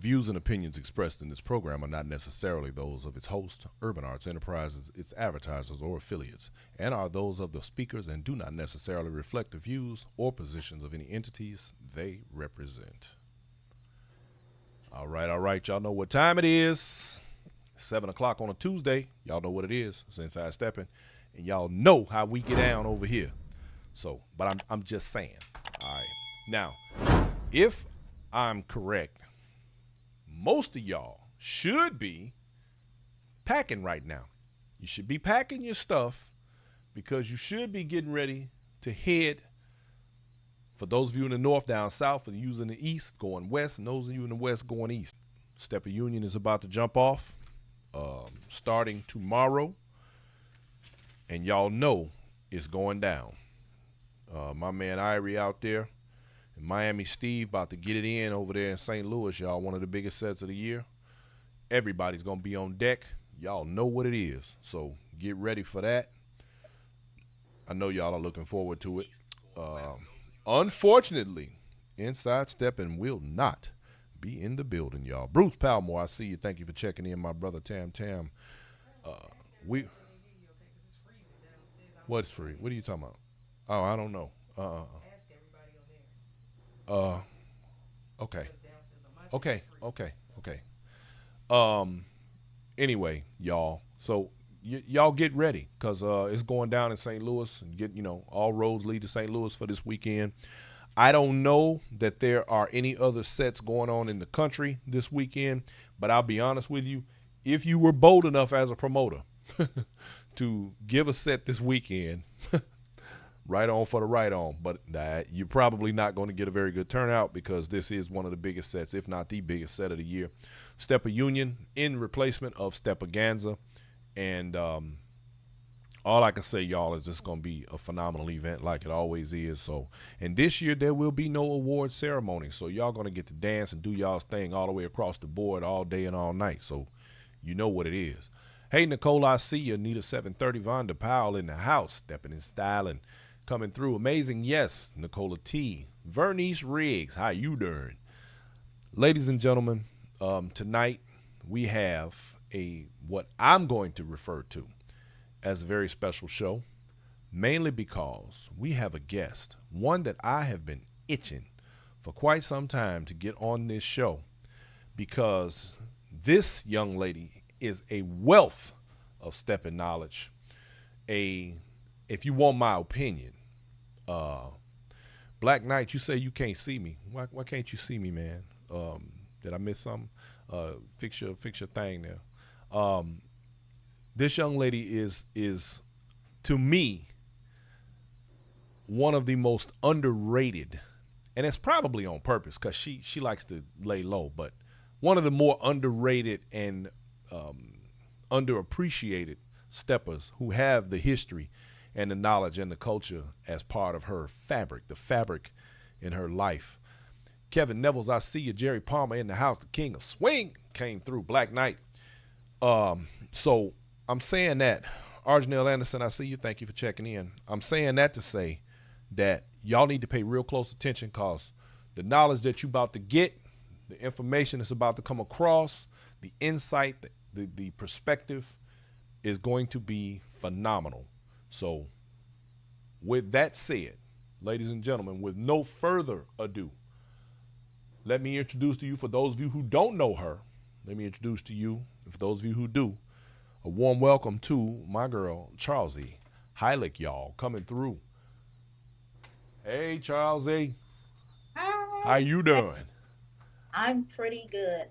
views and opinions expressed in this program are not necessarily those of its host, Urban Arts Enterprises, its advertisers, or affiliates, and are those of the speakers and do not necessarily reflect the views or positions of any entities they represent. All right, y'all know what time it is. 7 o'clock on a Tuesday. Y'all know what it is. It's Inside Steppin', and y'all know how we get down over here. So, but I'm just saying. All right. Now, if I'm correct, most of y'all should be packing right now. You should be packing your stuff because you should be getting ready to head. For those of you in the north, down south, for you in the east, going west, and those of you in the west, going east. Steppin' Union is about to jump off starting tomorrow, and y'all know it's going down. My man Irie out there, and Miami Steve about to get it in over there in St. Louis, y'all. One of the biggest sets of the year. Everybody's going to be on deck. Y'all know what it is, so get ready for that. I know y'all are looking forward to it. Unfortunately, Inside Steppin' will not be in the building, y'all. Bruce Palmore, I see you. Thank you for checking in, my brother Tam. What's free? What are you talking about? Oh, I don't know. Okay. Anyway, y'all. So y'all get ready because it's going down in St. Louis. And all roads lead to St. Louis for this weekend. I don't know that there are any other sets going on in the country this weekend, but I'll be honest with you. If you were bold enough as a promoter to give a set this weekend, right on for the right on, but you're probably not going to get a very good turnout because this is one of the biggest sets, if not the biggest set of the year. Steppin' Union in replacement of Steppaganza. And all I can say, y'all, is it's going to be a phenomenal event like it always is. So, and this year there will be no award ceremony. So y'all going to get to dance and do y'all's thing all the way across the board all day and all night. So you know what it is. Hey, Nicole, I see you. Nita 730 Vonda Powell in the house, stepping in style and coming through. Amazing. Yes, Nicola T. Vernice Riggs, how you doing? Ladies and gentlemen, tonight we have what I'm going to refer to as a very special show, mainly because we have a guest, one that I have been itching for quite some time to get on this show, because this young lady is a wealth of stepping knowledge. If you want my opinion, Black Knight, you say you can't see me. Why can't you see me, man? Did I miss something? Fix your thing there. This young lady is to me one of the most underrated, and it's probably on purpose because she likes to lay low, but one of the more underrated and underappreciated steppers who have the history and the knowledge and the culture as part of her fabric, the fabric in her life. Kevin Nevels, I see you. Jerry Palmer in the house. The king of swing came through. Black Knight. So I'm saying that. Arjanelle Anderson, I see you. Thank you for checking in. I'm saying that to say that y'all need to pay real close attention, because the knowledge that you about to get, the information that's about to come across, the insight, the perspective is going to be phenomenal. So with that said, ladies and gentlemen, with no further ado, let me introduce to you, for those of you who don't know her, let me introduce to you, and for those of you who do, a warm welcome to my girl, Charlsie Hylick, y'all, coming through. Hey, Charlsie. Hi. How you doing? I'm pretty good.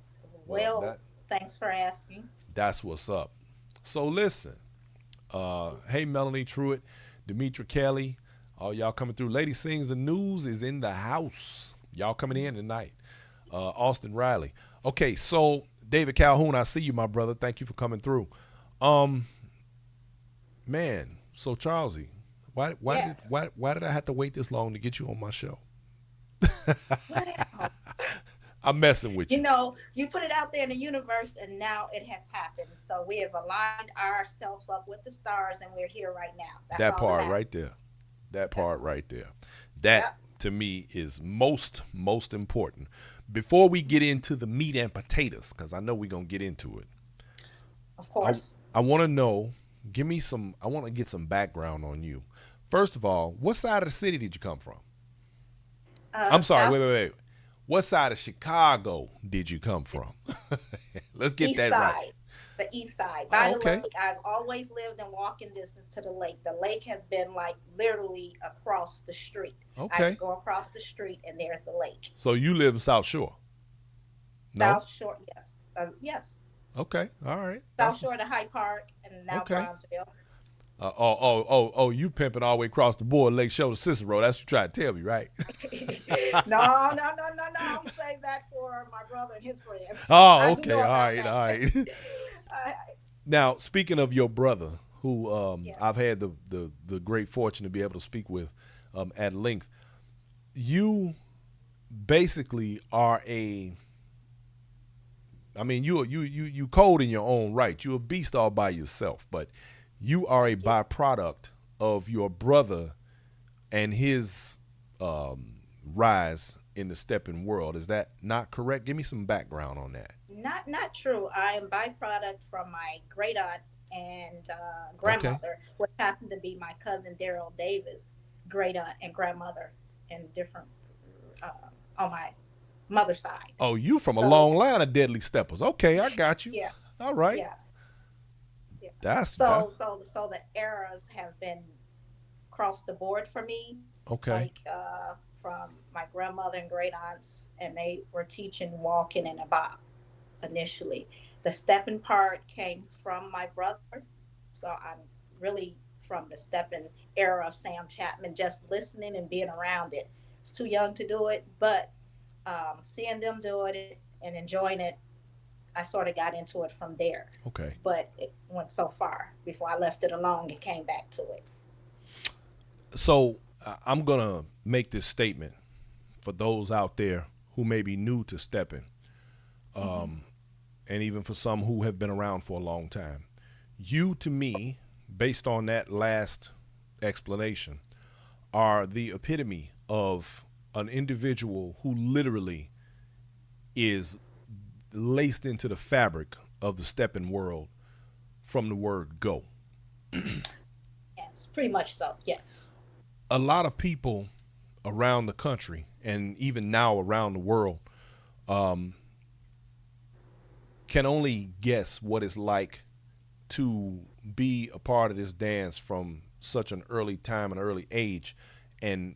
Well, thanks for asking. That's what's up. So listen, hey, Melanie Truitt, Demetra Kelly, all y'all coming through. Lady Sings the News is in the house. Y'all coming in tonight. Austin Riley. Okay, so David Calhoun, I see you, my brother. Thank you for coming through. Man, so Charlsie, why Yes. did I have to wait this long to get you on my show? Well, I'm messing with you. you put it out there in the universe, and now it has happened. So we have aligned ourselves up with the stars, and we're here right now. That's That all that part matters. right there. That That's part all. right there. That Yep. to me is most important, Before we get into the meat and potatoes, because I know we're gonna get into it, Of I course. I want to know. Give me some. I want to get some background on you. First of all, what side of the city did you come from? I'm sorry. South Wait. What side of Chicago did you come from? Let's get East that right. Side, the East Side, by Oh, the okay. lake. I've always lived in walking distance to the lake. The lake has been like literally across the street. I can Okay. go across the street and there's the lake. So you live in South Shore? No. South Shore, yes, yes. Okay. All right. South That's Shore what's. to Hyde Park and now Okay. Bronzeville. You pimping all the way across the board, Lakeshore to Cicero. That's what you trying to tell me, right? No. I'm gonna save that for my brother and his friends. Oh, I do okay. know All about right. that. All right. I, Now, speaking of your brother, who yes. I've had the great fortune to be able to speak with at length, you basically are a. I mean, you cold in your own right. You're a beast all by yourself, but you are a byproduct of your brother and his rise in the stepping world. Is that not correct? Give me some background on that. Not true. I am byproduct from my great aunt and Okay. grandmother, which happened to be my cousin Daryl Davis, great aunt and grandmother, and different uh, on my mother's side. Oh, you from a So long line of deadly steppers. Okay, I got you. yeah, All right. yeah, yeah. That's that. So the eras have been across the board for me, Okay. like from my grandmother and great aunts, and they were teaching walking and about initially. The stepping part came from my brother, so I'm really from the stepping era of Sam Chapman, just listening and being around it. It's too young to do it, but seeing them do it and enjoying it, I sort of got into it from there. Okay. But it went so far before I left it alone and came back to it. So I'm gonna make this statement for those out there who may be new to stepping, Mm-hmm. and even for some who have been around for a long time. You, to me, based on that last explanation, are the epitome of an individual who literally is laced into the fabric of the stepping world from the word go. Yes, pretty much so. Yes. A lot of people around the country and even now around the world can only guess what it's like to be a part of this dance from such an early time and early age and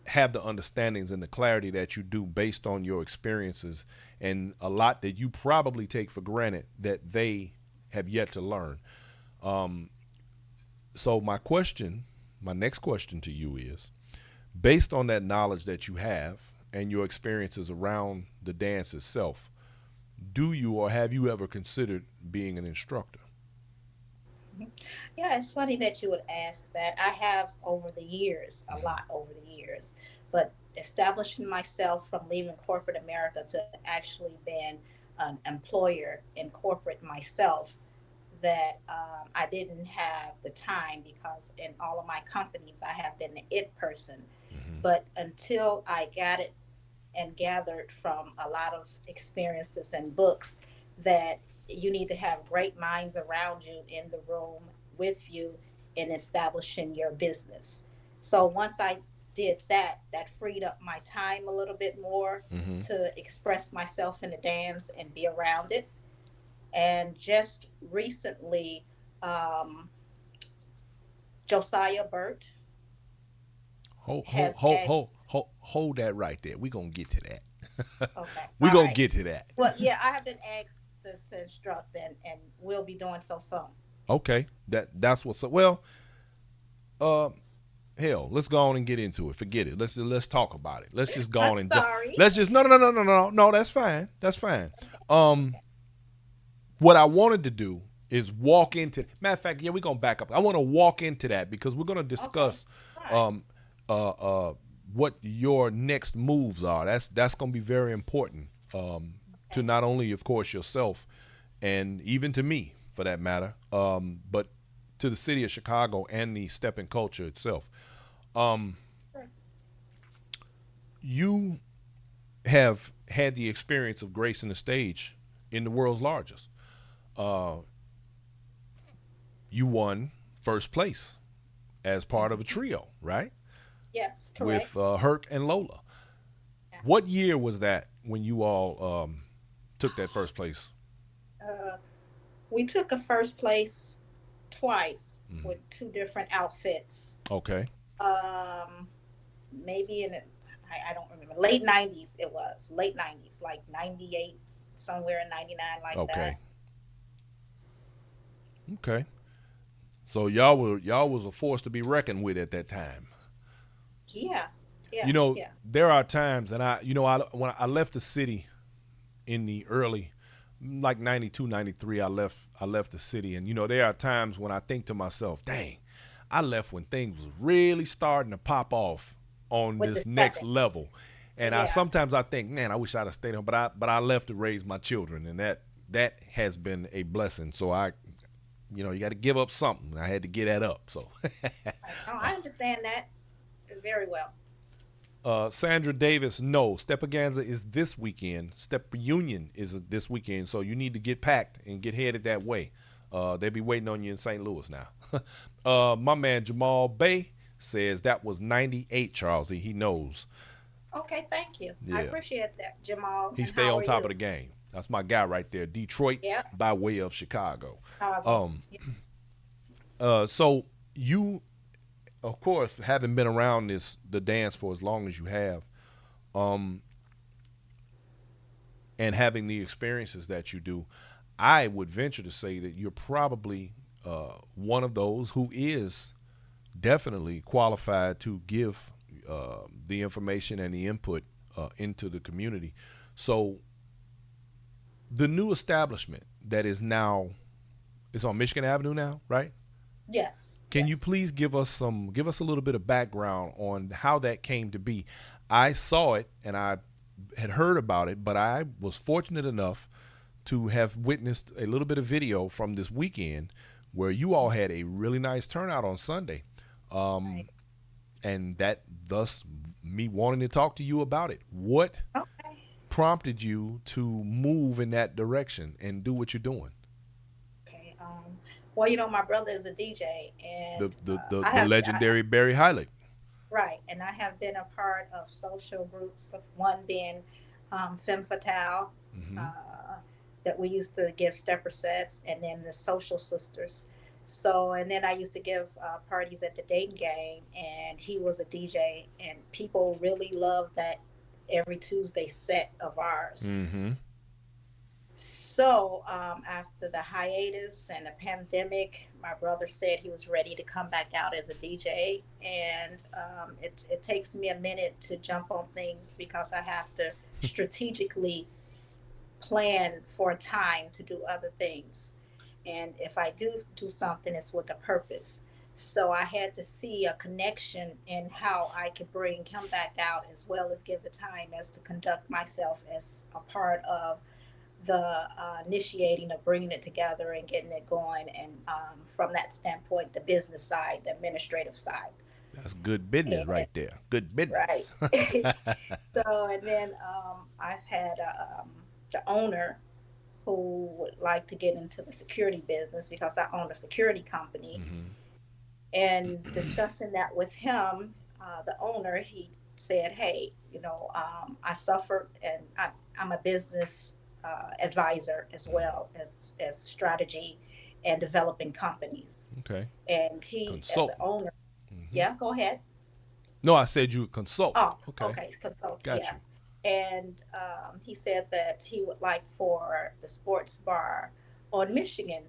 have the understandings and the clarity that you do based on your experiences and a lot that you probably take for granted that they have yet to learn. So my next question to you is, based on that knowledge that you have and your experiences around the dance itself, do you or have you ever considered being an instructor? Yeah, it's funny that you would ask that. I have over the years, a Mm-hmm. lot over the years, but establishing myself from leaving corporate America to actually being an employer in corporate myself, that I didn't have the time because in all of my companies, I have been the it person. Mm-hmm. But until I got it and gathered from a lot of experiences and books that you need to have great minds around you in the room with you in establishing your business. So once I did that, that freed up my time a little bit more Mm-hmm. to express myself in the dance and be around it. And just recently, um, Josiah Burt has asked, Hold that right there. We're gonna get to that. okay, We're all gonna right. get to that. Well, yeah, I have been asked to instruct, and we'll be doing so soon. Okay. That's what's up. Well, uh hell, let's go on and get into it. Forget it. Let's talk about it. Let's just go I'm on and sorry. let's just no. That's fine. That's fine. Um, what I wanted to do is walk into. Matter of fact, yeah, we're gonna back up. I want to walk into that because we're gonna Okay, discuss all right. um what your next moves are. That's gonna be very important to Okay. not only of course yourself and even to me for that matter, but to the city of Chicago and the stepping culture itself. Um, Sure. you have had the experience of gracing the stage in the world's largest. Uh, you won first place as part of a Mhm. trio, right? Yes, With correct. Herc and Lola. Yeah. What year was that when you all took that first place? Uh, we took a first place twice Mhm. with two different outfits. Okay. Um, Maybe in the, I don't remember, late 90s it was, late 90s, like 98, somewhere in 99, like Okay. that. Okay. So y'all was a force to be reckoned with at that time. Yeah, You yeah, know, yeah. there are times, and I when I left the city in the early, like 92, 93, I left the city, and there are times when I think to myself, dang, I left when things was really starting to pop off on With the this next stepping. level, and I Yeah. sometimes I think, man, I wish I'd have stayed home, but I left to raise my children, and that has been a blessing. So you got to give up something. I had to get that up. So Right. No, I understand that very well. Sandra Davis, no. Stepaganza is this weekend. Step Reunion is this weekend, so you need to get packed and get headed that way. They'll be waiting on you in St. Louis now. My man Jamal Bay says that was 98, Charlsie. He knows. Okay, thank you. I Yeah. appreciate that, Jamal. He And stay how on are top of you? the game. That's my guy right there. Detroit Yeah, by way of Chicago. Chicago. Um, so you, of course, having been around the dance for as long as you have, um, and having the experiences that you do, I would venture to say that you're probably one of those who is definitely qualified to give the information and the input into the community. So the new establishment that is now it's on Michigan Avenue now, right? Yes, Can you yes. please give us a little bit of background on how that came to be? I saw it and I had heard about it, but I was fortunate enough to have witnessed a little bit of video from this weekend where you all had a really nice turnout on Sunday. Right. Um, and that thus me wanting to talk to you about it. What Okay. prompted you to move in that direction and do what you're doing? Okay. Well, my brother is a DJ, The and the the, I the have, legendary Barry Heilig. right, and I have been a part of social groups. Of one being Femme Fatale, Mm-hmm. uh, that we used to give stepper sets, and then the Social Sisters. So, and then I used to give parties at the Dayton game, and he was a DJ, and people really loved that every Tuesday set of ours. Mm-hmm. So, after the hiatus and the pandemic, my brother said he was ready to come back out as a DJ. And it takes me a minute to jump on things because I have to strategically plan for time to do other things. And if I do something, it's with a purpose. So I had to see a connection in how I could bring him back out, as well as give the time as to conduct myself as a part of the initiating of bringing it together and getting it going. And from that standpoint, the business side, the administrative side. That's good business And right there. Good right. business. So, and then I've had the owner who would like to get into the security business because I own a security company. Mm-hmm. And discussing that with him, the owner, he said, "Hey, I suffered, and I'm a business advisor as well as strategy and developing companies." Okay. And he, as an Consultant. owner, Mm-hmm. yeah, go ahead. No, I said you a consultant. Oh, Okay. okay, consult, Got yeah. you. And he said that he would like for the sports bar on Michigan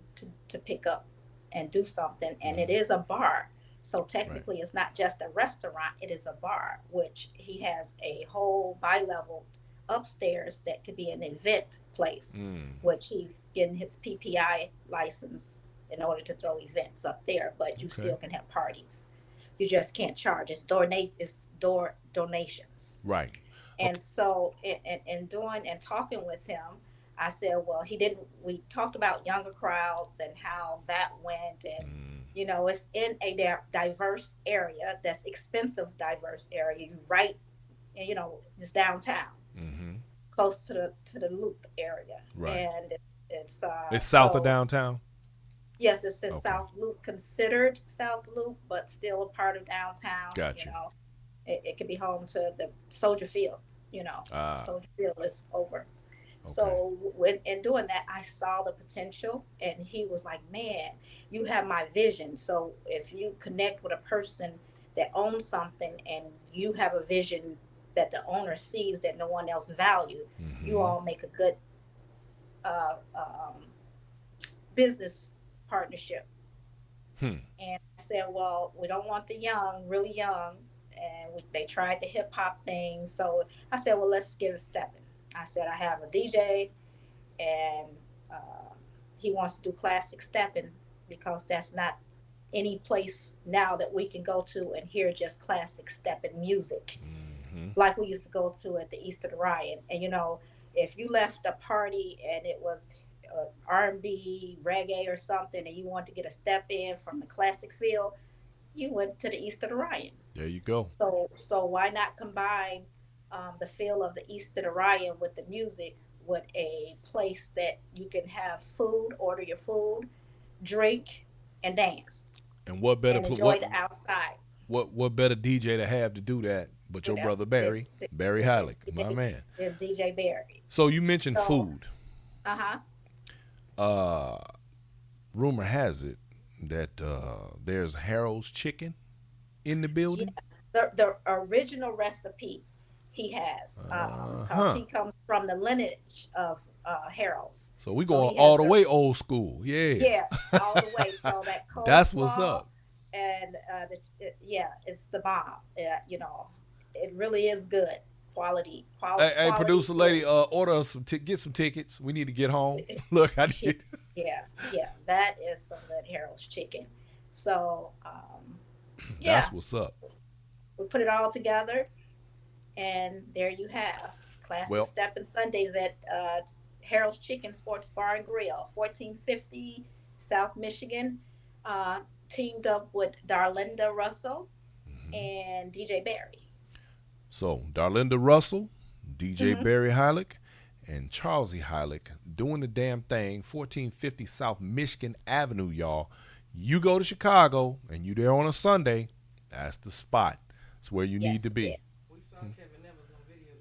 to pick up and do something. And it Mm-hmm. is a bar. So Right. technically, it's not just a restaurant, it is a bar, which he has a whole bi level upstairs that could be an event place, Mm. which he's getting his PPI license in order to throw events up there, but you Okay. still can have parties. You just can't charge. It's door donations. Right. And Okay. so, in doing and talking with him, I said, well, he didn't. We talked about younger crowds and how that went, and Mm. it's in a diverse area, that's expensive, diverse area. You right, it's downtown. Mm-hmm. close to the Loop area, Right. and it's It's south of so downtown. yes, it says Okay. South Loop, considered South Loop, but still a part of downtown. Got you. It could be home to the Soldier Field. Ah. Soldier Field is over. Okay. So when in doing that, I saw the potential, and he was like, "Man, you have my vision." So if you connect with a person that owns something, and you have a vision that the owner sees that no one else value, you Mm-hmm. all make a good business partnership. Hmm. And I said, well, we don't want the young, really young. And they tried the hip hop thing. So I said, well, let's get a stepping. I said, I have a DJ, and uh, he wants to do classic stepping, because that's not any place now that we can go to and hear just classic stepping music Mm-hmm. like we used to go to at the East of the Ryan. And if you left a party and it was R&B, reggae, or something, and you wanted to get a step in from the classic field, you went to the East of the Ryan. There you go. So why not combine the feel of the East of the Ryan with the music, with a place that you can have food, order your food, drink, and dance, And what better and enjoy the outside. what better DJ to have to do that but You your know, brother then, Barry then, Heilig, my man. then DJ Barry. So you mentioned So, food. uh-huh. Uh, Rumor has it that there's Harold's Chicken in the Yes, building. the original recipe he has, Uh because huh. he comes from the lineage of Harold's. So we So going he has all the the, way old school. Yeah. yeah, all the way. So that That's what's coleslaw, up. and yeah, it's the bomb. It really is good. Hey, Quality producer food. lady, order us get some tickets. We need to get home. Look, I Yeah, need. yeah, that is some good Harold's chicken. So, yeah, That's what's up. we put it all together, and there you have classic Well, Steppin' Sundays at Harold's Chicken Sports Bar and Grill, 1450 South Michigan. Teamed up with Darlinda Russell mhm. and DJ Barry. So Darlinda Russell, DJ Hmm. Barry Heilig, and Charlsie Hylick doing the damn thing. 1450 South Michigan Avenue, y'all. You go to Chicago and you there on a Sunday, that's the spot. It's where you need to Yes, yeah. be.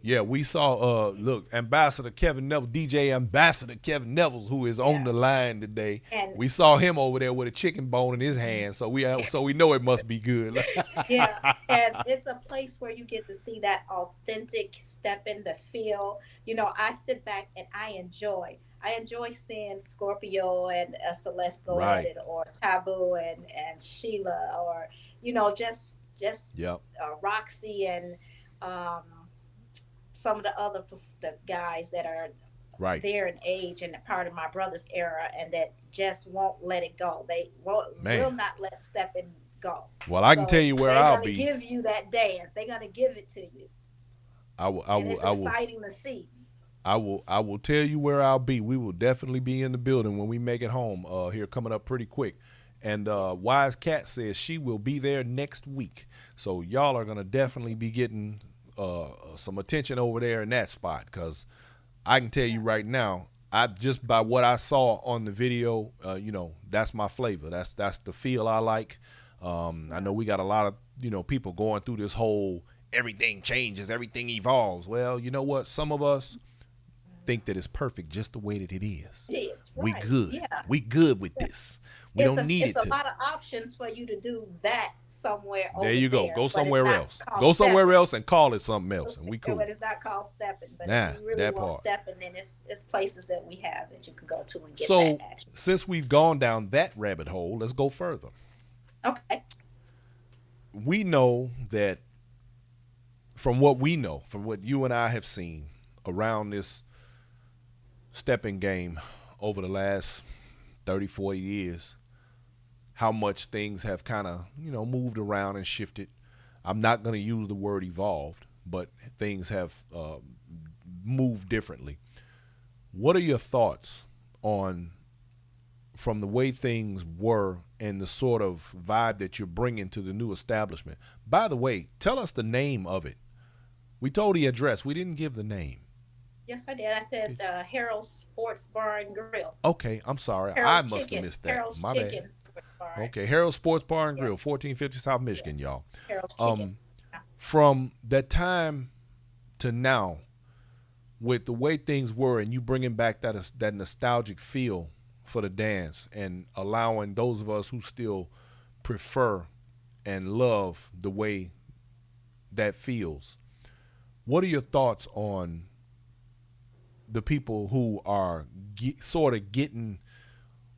Yeah, we saw look, Ambassador Kevin Neville, DJ Ambassador Kevin Neville, who is on Yeah. the line today. And We saw him over there with a chicken bone in his hand, so we know it must be good. yeah, and it's a place where you get to see that authentic step in the feel. I sit back and I enjoy seeing Scorpio and Celeste go at Right. it, or Taboo and Sheila, or just Yep. Roxy, and um, some of the other the guys that are Right. there in age and part of my brother's era, and that just won't let it go. They will Man. not let stepping go. Well, I can tell So you where they're I'll gonna be. give you that dance. They're gonna give it to you, I will. I and will. it's I will. exciting to see. I will tell you where I'll be. We will definitely be in the building when we make it home. Here coming up pretty quick. And Wise Cat says she will be there next week. So y'all are gonna definitely be getting some attention over there in that spot. Cause I can tell you right now, I just by what I saw on the video, that's my flavor. That's the feel I like. I know we got a lot of people going through this whole everything changes, everything evolves. Well, you know what? Some of us think that it's perfect just the way that it is. It is We right. good. Yeah. We good with this. We don't need It's it a to. lot of options for you to do that somewhere There over you go. there, Go but it's somewhere not else. called Go somewhere stepping. else and call it something else, and we cool. But it's not called stepping. But if Nah, you really that want part. stepping, then it's places that we have that you can go to and get that So action. since we've gone down that rabbit hole, let's go further. Okay. We know that from what we know, from what you and I have seen around this stepping game over the last 30, 40 years, how much things have kind of, moved around and shifted. I'm not going to use the word evolved, but things have moved differently. What are your thoughts on from the way things were and the sort of vibe that you're bringing to the new establishment? By the way, tell us the name of it. We told the address. We didn't give the name. Yes, I did. I said Did- Harold's Sports Bar and Grill. Okay, I'm sorry. I Harold's must have Chicken. missed that. Harold's My bad. Chicken Sports Bar. Okay, Harold Sports Bar and Yeah, Grill, 1450 South yeah. Michigan, y'all. Harold's Chicken. Um, Yeah. from that time to now, with the way things were, and you bringing back that nostalgic feel for the dance, and allowing those of us who still prefer and love the way that feels. What are your thoughts on the people who are sort of getting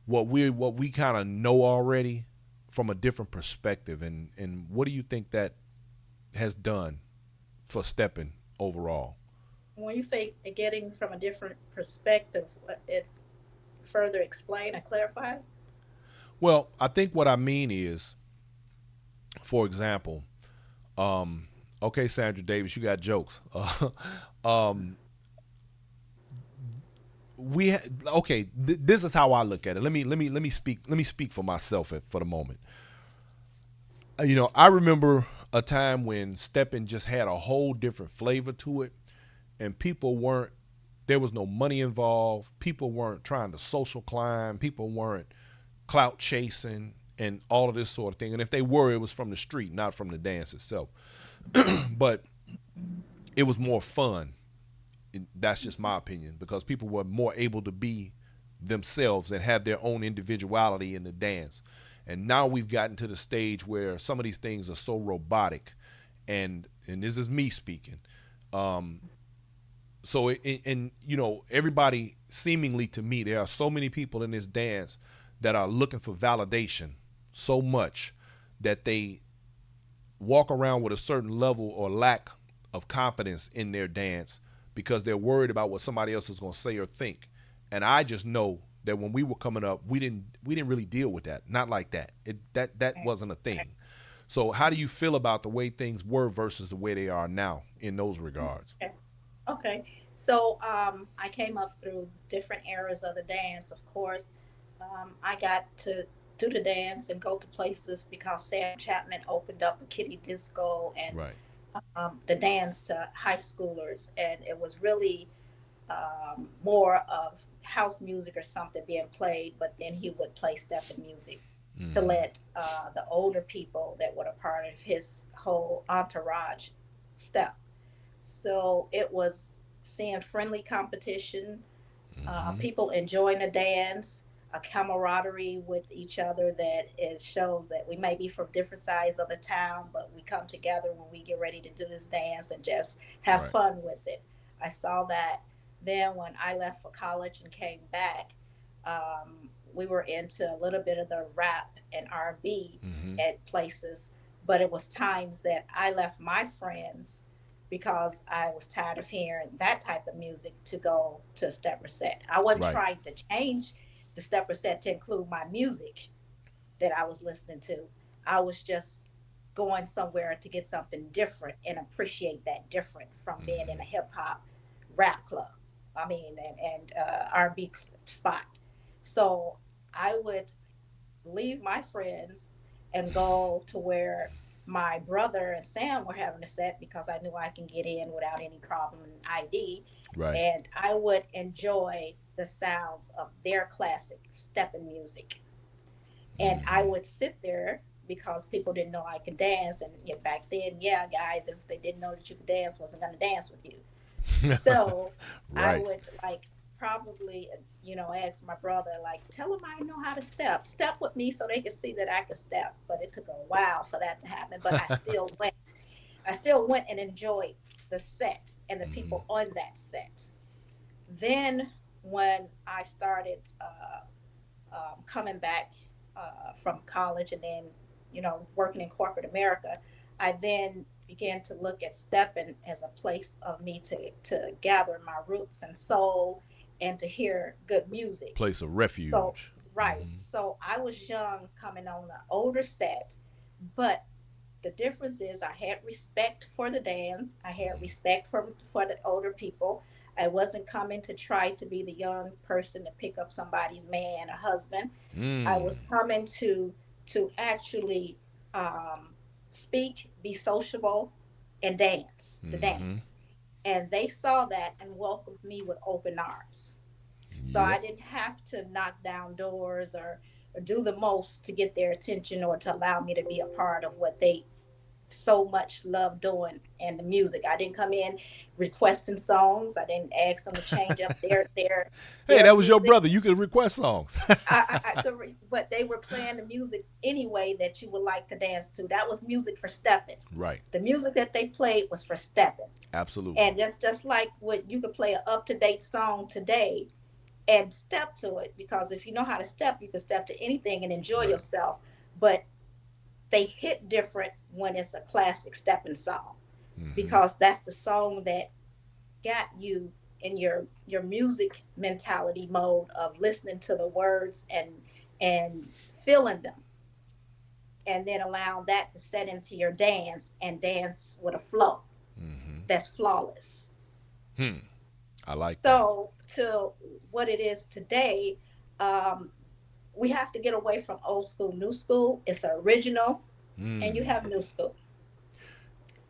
what we kind of know already from a different perspective, and what do you think that has done for Steppin overall? When you say getting from a different perspective, it's further explain and clarify. Well, I think what I mean is, for example, um, okay, Sandra Davis, you got jokes. Um, okay. This is how I look at it. Let me speak for myself for the moment. I remember a time when Steppin just had a whole different flavor to it, and people weren't. There was no money involved. People weren't trying to social climb. People weren't clout chasing and all of this sort of thing. And if they were, it was from the street, not from the dance itself. But it was more fun. That's just my opinion, because people were more able to be themselves and have their own individuality in the dance. And now we've gotten to the stage where some of these things are so robotic, and this is me speaking. Um, so and everybody, seemingly to me, there are so many people in this dance that are looking for validation so much that they walk around with a certain level or lack of confidence in their dance because they're worried about what somebody else is going to say or think. And I just know that when we were coming up, we didn't really deal with that. Not like that. That wasn't a thing. So how do you feel about the way things were versus the way they are now in those regards? Okay. Okay. So I came up through different eras of the dance. Of course, I got to do the dance and go to places because Sam Chapman opened up a kiddie disco and Right. the dance to high schoolers, and it was really more of house music or something being played. But then he would play step and music to Mm-hmm. let the older people that were a part of his whole entourage step. So it was seeing friendly competition, Mm-hmm. people enjoying the dance, a camaraderie with each other that is shows that we may be from different sides of the town, but we come together when we get ready to do this dance and just have Right. fun with it. I saw that. Then when I left for college and came back, we were into a little bit of the rap and R&B Mm-hmm. at places, but it was times that I left my friends because I was tired of hearing that type of music to go to a stepper set. I wasn't Right. trying to change the stepper set to include my music that I was listening to. I was just going somewhere to get something different and appreciate that different from being in Mm-hmm. a hip hop rap club. I mean, and R&B spot. So I would leave my friends and go to where my brother and Sam were having a set because I knew I can get in without any problem in ID. Right. And I would enjoy the sounds of their classic stepping music. And I Mm-hmm. would sit there because people didn't know I could dance. And back then, yeah, guys, if they didn't know that you could dance, wasn't going to dance with you. So I Right. would like probably, ask my brother, like, tell him I know how to step with me so they could see that I could step. But it took a while for that to happen. But I still went. I still went and enjoyed the set and the Mm-hmm. people on that set. Then when I started coming back from college and then, working in corporate America, I then began to look at stepping as a place of me to gather my roots and soul and to hear good music. Place of So, refuge. right. Mm-hmm. So I was young coming on an older set, but the difference is I had respect for the dance. I had respect for the older people. I wasn't coming to try to be the young person to pick up somebody's man or husband. I Mm. was coming to actually speak, be sociable, and dance. The Mm-hmm. dance. And they saw that and welcomed me with open arms. So Yep. I didn't have to knock down doors or do the most to get their attention or to allow me to be a part of what they so much love doing and the music. I didn't come in requesting songs. I didn't ask them to change up Hey, their that was your music. brother. You could request songs. I could, but they were playing the music anyway that you would like to dance to. That was music for stepping. Right. The music that they played was for stepping. Absolutely. And just like what you could play an up to date song today and step to it, because if you know how to step, you can step to anything and enjoy Right. yourself. But they hit different when it's a classic stepping song, Mm-hmm. because that's the song that got you in your music mentality mode of listening to the words and feeling them, and then allow that to set into your dance and dance with a flow Mm-hmm. that's flawless. Hmm. I like that. So to what it is today, um, we have to get away from old school, new school. It's original, and you Mm. have new school.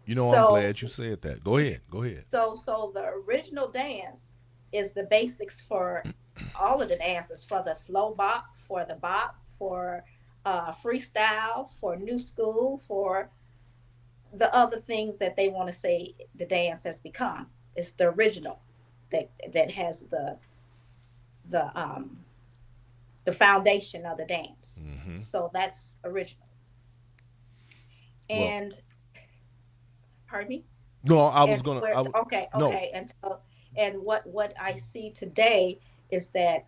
You know, I'm So glad you said that. Go ahead. Go ahead. so the original dance is the basics for all of the dances, for the slow bop, for freestyle, for new school, for the other things that they want to say the dance has become. It's the original that has the the foundation of the dance. Mm-hmm. So that's original. Well, And pardon me. no, I was And gonna. where okay, No. okay, and what I see today is that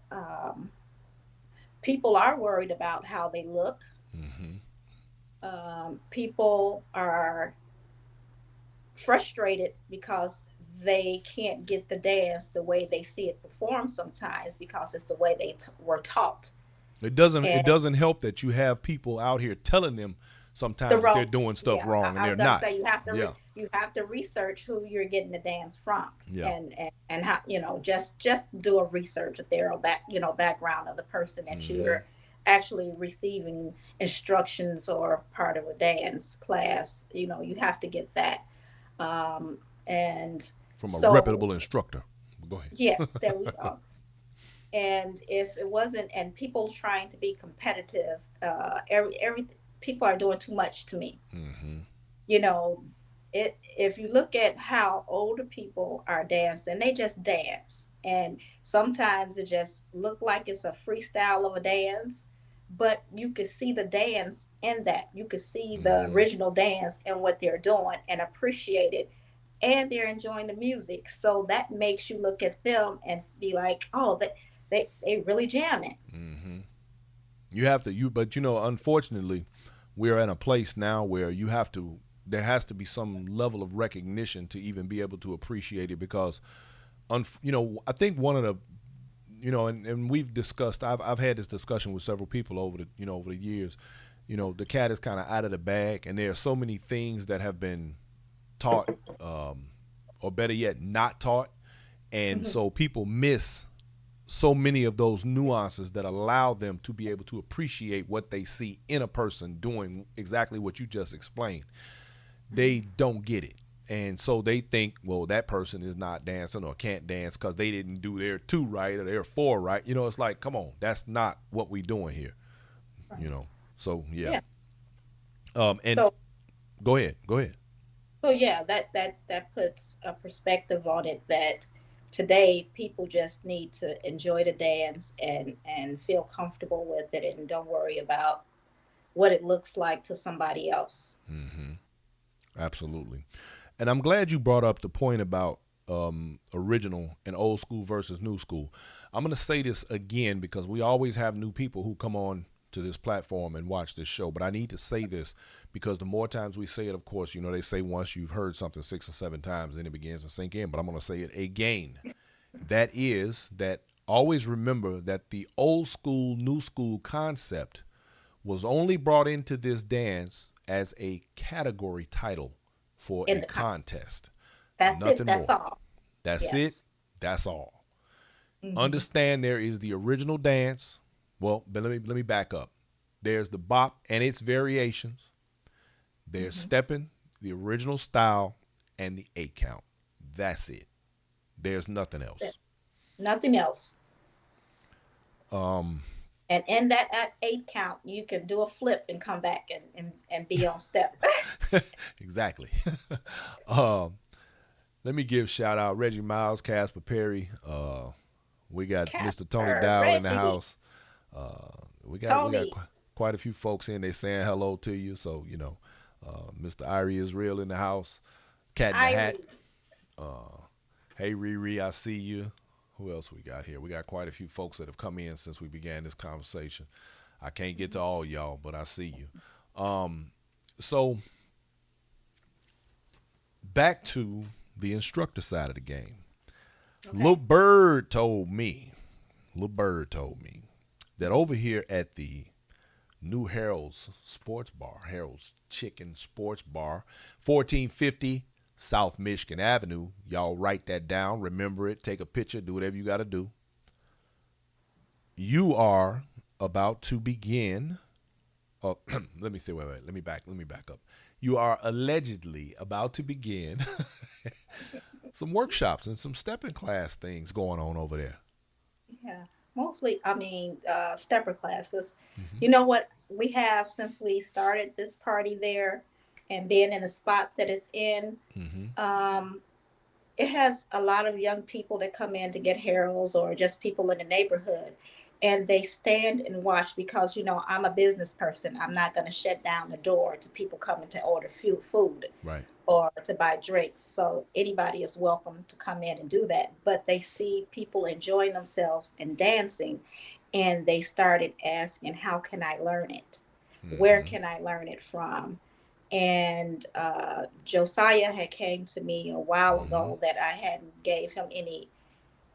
people are worried about how they look. Mm-hmm. People are frustrated because they can't get the dance the way they see it performed sometimes, because it's the way they were taught. It doesn't. It And doesn't help that you have people out here telling them the sometimes they're wrong, doing stuff yeah, wrong and I they're was gonna not. say Yeah. you have to research who you're getting the dance from, Yeah. and how, just do a research, a thorough background of the person that Mm-hmm. you're actually receiving instructions or part of a dance class. You have to get that. And From a so reputable instructor. Go ahead. yes, there we go. And if it wasn't, and people trying to be competitive, every people are doing too much to me. Mm-hmm. you know if you look at how older people are dancing, they just dance, and sometimes it just look like it's a freestyle of a dance, but you could see the dance in that. You could see the Mm-hmm. original dance and what they're doing and appreciate it, and they're enjoying the music, so that makes you look at them and be like, oh, they really jamming. Mm-hmm. You have to. But unfortunately, we're in a place now where you have to. There has to be some level of recognition to even be able to appreciate it because, I think one of the and we've discussed. I've had this discussion with several people over the years. The cat is kind of out of the bag, and there are so many things that have been taught, or better yet, not taught, and Hmm. so people miss so many of those nuances that allow them to be able to appreciate what they see in a person doing exactly what you just explained. They don't get it. And so they think, well, that person is not dancing or can't dance because they didn't do their two right or their four right. It's like, come on, that's not what we doing here. Right. You know. So yeah. Yeah. And So go ahead. Go ahead. yeah, that puts a perspective on it, that today people just need to enjoy the dance and feel comfortable with it, and don't worry about what it looks like to somebody else. Mm-hmm. Absolutely. And I'm glad you brought up the point about original and old school versus new school. I'm going to say this again because we always have new people who come on to this platform and watch this show. But I need to say this because the more times we say it, of course, they say once you've heard something 6 or 7 times, then it begins to sink in. But I'm going to say it again. That is that always remember that the old school, new school concept was only brought into this dance as a category title for In a the contest. That's it. Nothing That's more. all. That's it. Yes. That's all. Hmm. Understand there is the original dance. Well, but let me back up. There's the bop and its variations. There's Hmm. stepping, the original style, and the 8 count. That's it. There's nothing else. Nothing else. Um, And in that at 8 count, you can do a flip and come back and be on step. exactly. um, Let me give shout out Reggie Miles, Casper Perry. We got Mr. Tony Casper, Dow in the Reggie, house. We got Tony, quite a few folks in there saying hello to you. So Mr. Irie is real in the house. Cat in the Hat. Irie. Uh, hey Riri, I see you. Who else we got here? We got quite a few folks that have come in since we began this conversation. I can't get to all y'all, but I see you. So back to the instructor side of the game. Okay. Little Bird told me that over here at the New Harold's Sports Bar, Harold's Chicken Sports Bar, 1450 South Michigan Avenue. Y'all write that down, remember it, take a picture, do whatever you got to do. You are about to begin. Oh, let me say, wait, let me back up. You are allegedly about to begin some workshops and some stepping class things going on over there. Yeah. Mostly, I mean, stepper classes. Mm-hmm. You know what we have since we started this party there and being in the spot that it's in? Mm-hmm. Um, it has a lot of young people that come in to get Harold's or just people in the neighborhood. And they stand and watch because, I'm a business person. I'm not going to shut down the door to people coming to order food Right. or to buy drinks. So anybody is welcome to come in and do that. But they see people enjoying themselves and dancing. And they started asking, how can I learn it? Where Mm-hmm. can I learn it from? And Josiah had came to me a while Mm-hmm. ago that I hadn't gave him any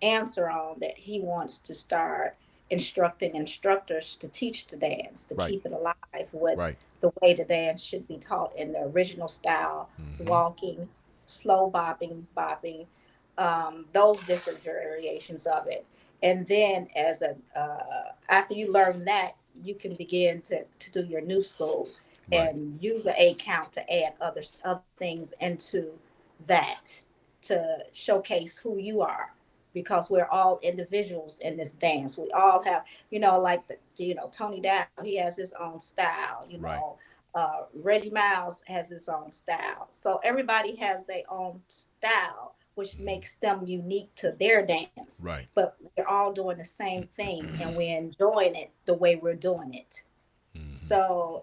answer on, that he wants to start instructing instructors to teach the dance, to Right. keep it alive with Right. the way the dance should be taught in the original style, Mm-hmm. walking, slow bopping, those different variations of it. And then after you learn that, you can begin to do your new school Right. and use an 8 count to add other things into that to showcase who you are, because we're all individuals in this dance. We all have, like Tony Dow, he has his own style. Right. Reggie Miles has his own style. So everybody has their own style, which Mm-hmm. makes them unique to their dance. Right. But we're all doing the same thing, and we're enjoying it the way we're doing it. Mm-hmm. So,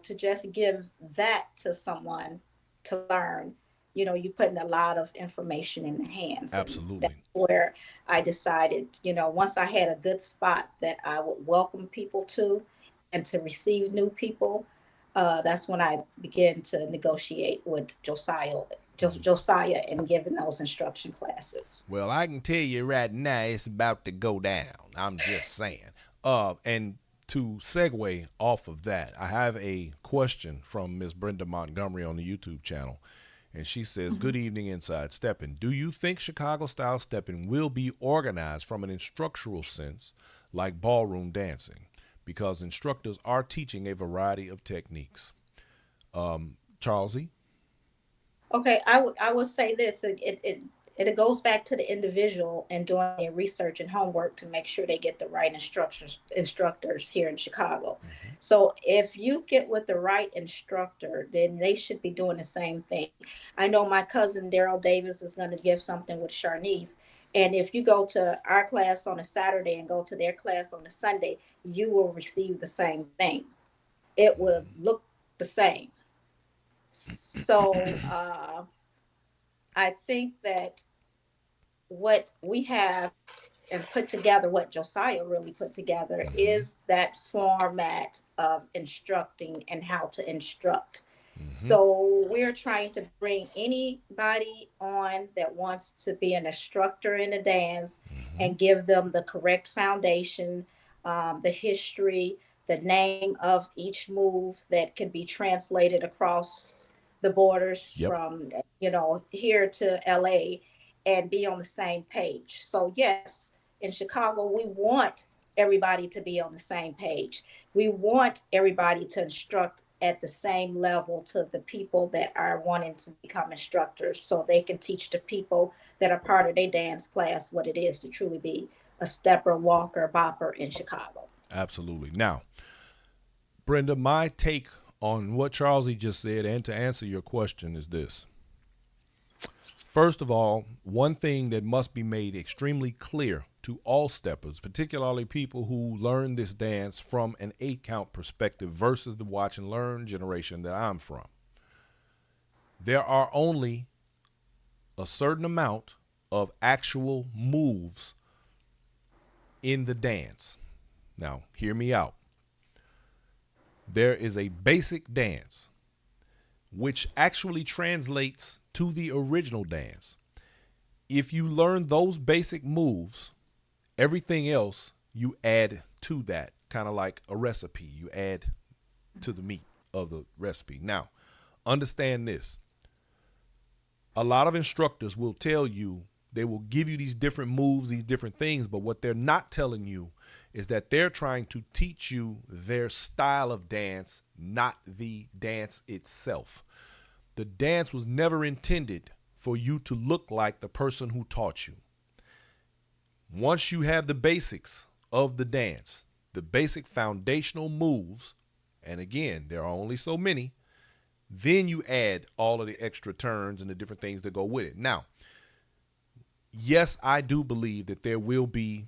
to just give that to someone to learn, you're putting a lot of information in the hands. And that's Absolutely. where I decided, once I had a good spot that I would welcome people to and to receive new people, that's when I began to negotiate with Josiah and giving those instruction classes. Well, I can tell you right now, it's about to go down. I'm just saying. And to segue off of that, I have a question from Miss Brenda Montgomery on the YouTube channel. And she says, Mhm. good evening, Inside Steppin'. Do you think Chicago style stepping will be organized from an instructional sense like ballroom dancing? Because instructors are teaching a variety of techniques. Charlsie? Okay, I would say this. It goes back to the individual and doing their research and homework to make sure they get the right instructors here in Chicago. Mm-hmm. So if you get with the right instructor, then they should be doing the same thing. I know my cousin Daryl Davis is going to give something with Charnice, and if you go to our class on a Saturday and go to their class on a Sunday, you will receive the same thing. It will look the same. So I think that what we have and put together, what Josiah really put together, Mm-hmm. is that format of instructing and how to instruct. Mm-hmm. So we're trying to bring anybody on that wants to be an instructor in the dance Mm-hmm. and give them the correct foundation, the history, the name of each move that can be translated across the borders Yep. from here to LA, and be on the same page. So yes, in Chicago we want everybody to be on the same page. We want everybody to instruct at the same level to the people that are wanting to become instructors so they can teach the people that are part of their dance class what it is to truly be a stepper, walker, bopper in Chicago. Absolutely. Now, Brenda, my take on what Charlsie just said and to answer your question is this. First of all, one thing that must be made extremely clear to all steppers, particularly people who learn this dance from an 8 count perspective versus the watch and learn generation that I'm from. There are only a certain amount of actual moves in the dance. Now, hear me out. There is a basic dance, which actually translates to the original dance. If you learn those basic moves, everything else you add to that, kind of like a recipe. You add to the meat of the recipe. Now, understand this. A lot of instructors will tell you, they will give you these different moves, these different things, but what they're not telling you is that they're trying to teach you their style of dance, not the dance itself. The dance was never intended for you to look like the person who taught you. Once you have the basics of the dance, the basic foundational moves, and again, there are only so many, then you add all of the extra turns and the different things that go with it. Now, yes, I do believe that there will be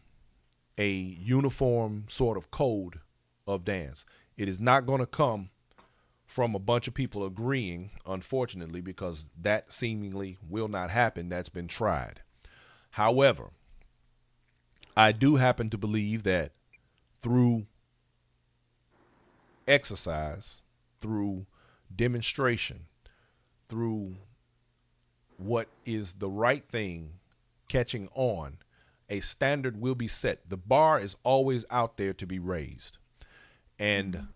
a uniform sort of code of dance. It is not going to come from a bunch of people agreeing, unfortunately, because that seemingly will not happen. That's been tried. However, I do happen to believe that through exercise, through demonstration, through what is the right thing catching on, a standard will be set. The bar is always out there to be raised. And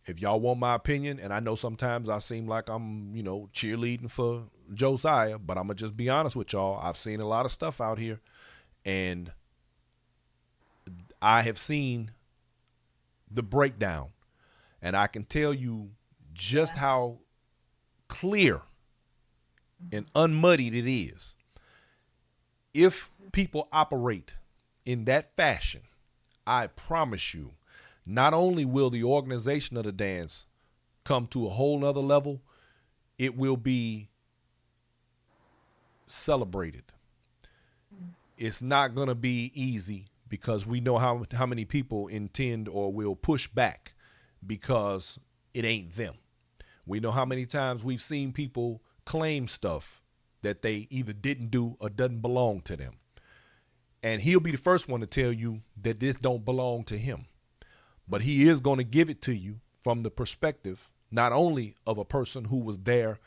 if y'all want my opinion, and I know sometimes I seem like I'm, cheerleading for Josiah, but I'm going to just be honest with y'all. I've seen a lot of stuff out here, and I have seen the breakdown, and I can tell you just how clear and unmuddied it is. If people operate in that fashion, I promise you, not only will the organization of the dance come to a whole nother level, it will be celebrated. It's not going to be easy because we know how many people intend or will push back because it ain't them. We know how many times we've seen people claim stuff that they either didn't do or doesn't belong to them. And he'll be the first one to tell you that this don't belong to him. But he is going to give it to you from the perspective, not only of a person who was there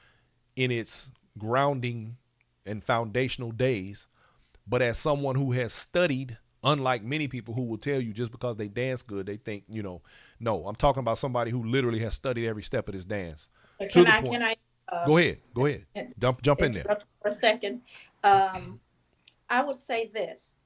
in its grounding and foundational days, but as someone who has studied, unlike many people who will tell you just because they dance good, they think, no, I'm talking about somebody who literally has studied every step of this dance. Can I Go ahead. Jump in there. interrupt for a second? I would say this.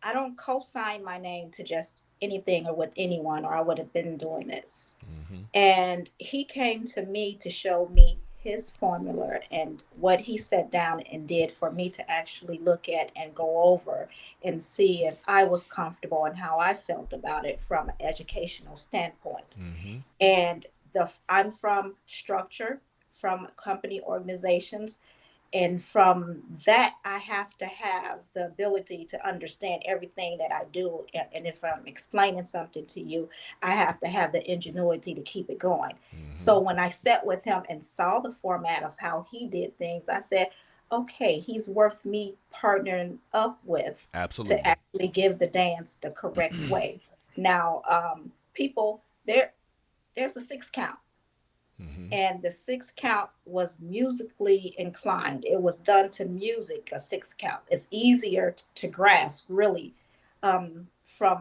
I don't co-sign my name to just anything or with anyone, or I would have been doing this. Mm-hmm. And he came to me to show me his formula and what he sat down and did for me to actually look at and go over and see if I was comfortable and how I felt about it from an educational standpoint. Mm-hmm. And I'm from structure, from company organizations. And from that, I have to have the ability to understand everything that I do. And if I'm explaining something to you, I have to have the ingenuity to keep it going. Mm-hmm. So when I sat with him and saw the format of how he did things, I said, okay, he's worth me partnering up with. Absolutely. To actually give the dance the correct way. Now, people, there's a 6 count. Mm-hmm. And the 6 count was musically inclined. It was done to music, a 6 count. It's easier to grasp, really, from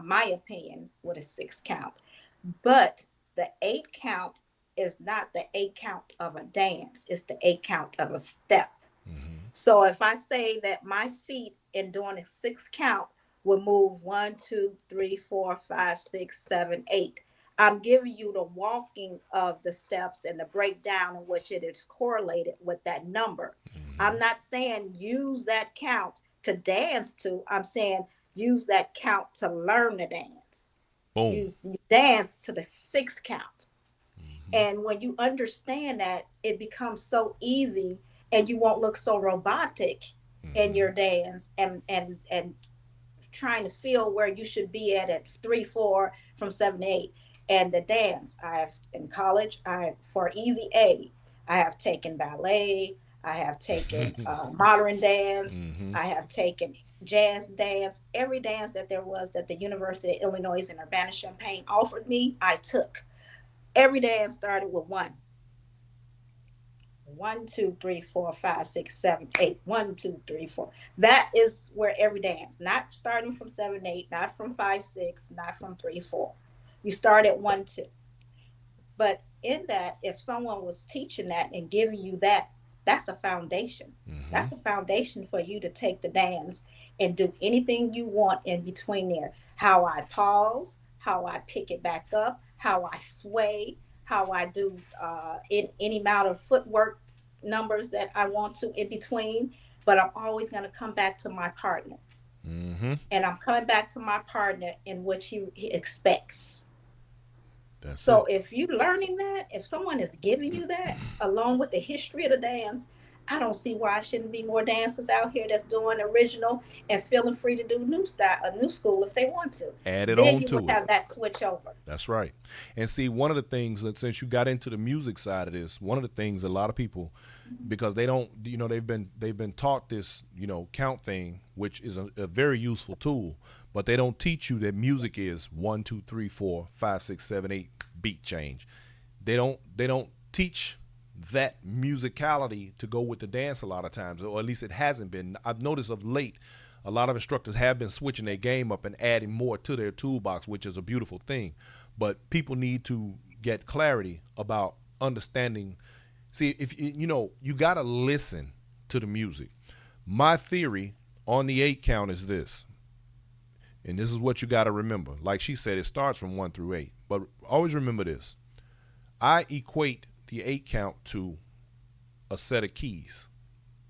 my opinion, with a 6 count. But the 8 count is not the 8 count of a dance, it's the 8 count of a step. Mm-hmm. So if I say that my feet in doing a 6 count will move 1, 2, 3, 4, 5, 6, 7, 8, I'm giving you the walking of the steps and the breakdown in which it is correlated with that number. I'm Hmm. not saying use that count to dance to. I'm saying use that count to learn the dance. Boom. You dance to the six count. Hmm. And when you understand that, it becomes so easy and you won't look so robotic in Hmm. your dance and trying to feel where you should be at 3, 4 from 7 to 8. And the dance, I have in college, I for easy A, I have taken ballet, I have taken modern dance, Hmm. I have taken jazz dance, every dance that there was that the University of Illinois in Urbana-Champaign offered me, I took. Every dance started with one. 1, 2, 3, 4, 5, 6, 7, 8. 1, 2, 3, 4. That is where every dance, not starting from 7, 8, not from 5, 6, not from 3, 4. You start at 1, 2. But in that, if someone was teaching that and giving you that, that's a foundation. Hmm. That's a foundation for you to take the dance and do anything you want in between there. How I pause, how I pick it back up, how I sway, how I do in any amount of footwork numbers that I want to in between. But I'm always going to come back to my partner. Hmm. And I'm coming back to my partner in which he expects. That's So it. if you learning that, if someone is giving you that along with the history of the dance, I don't see why I shouldn't be more dancers out here that's doing original and feeling free to do new style, a new school if they want to. Add it Then on you would to it. have that switch over. That's right. And see, one of the things that since you got into the music side of this, one of the things a lot of people, because they don't, they've been taught this, count thing, which is a very useful tool, but they don't teach you that music is 1, 2, 3, 4, 5, 6, 7, 8 beat change. They don't teach that musicality to go with the dance a lot of times, or at least it hasn't been. I've noticed of late a lot of instructors have been switching their game up and adding more to their toolbox, which is a beautiful thing. But people need to get clarity about understanding. See, if you got to listen to the music. My theory on the 8 count is this, and this is what you got to remember. Like she said, it starts from 1 through 8, but always remember this. I equate the 8 count to a set of keys.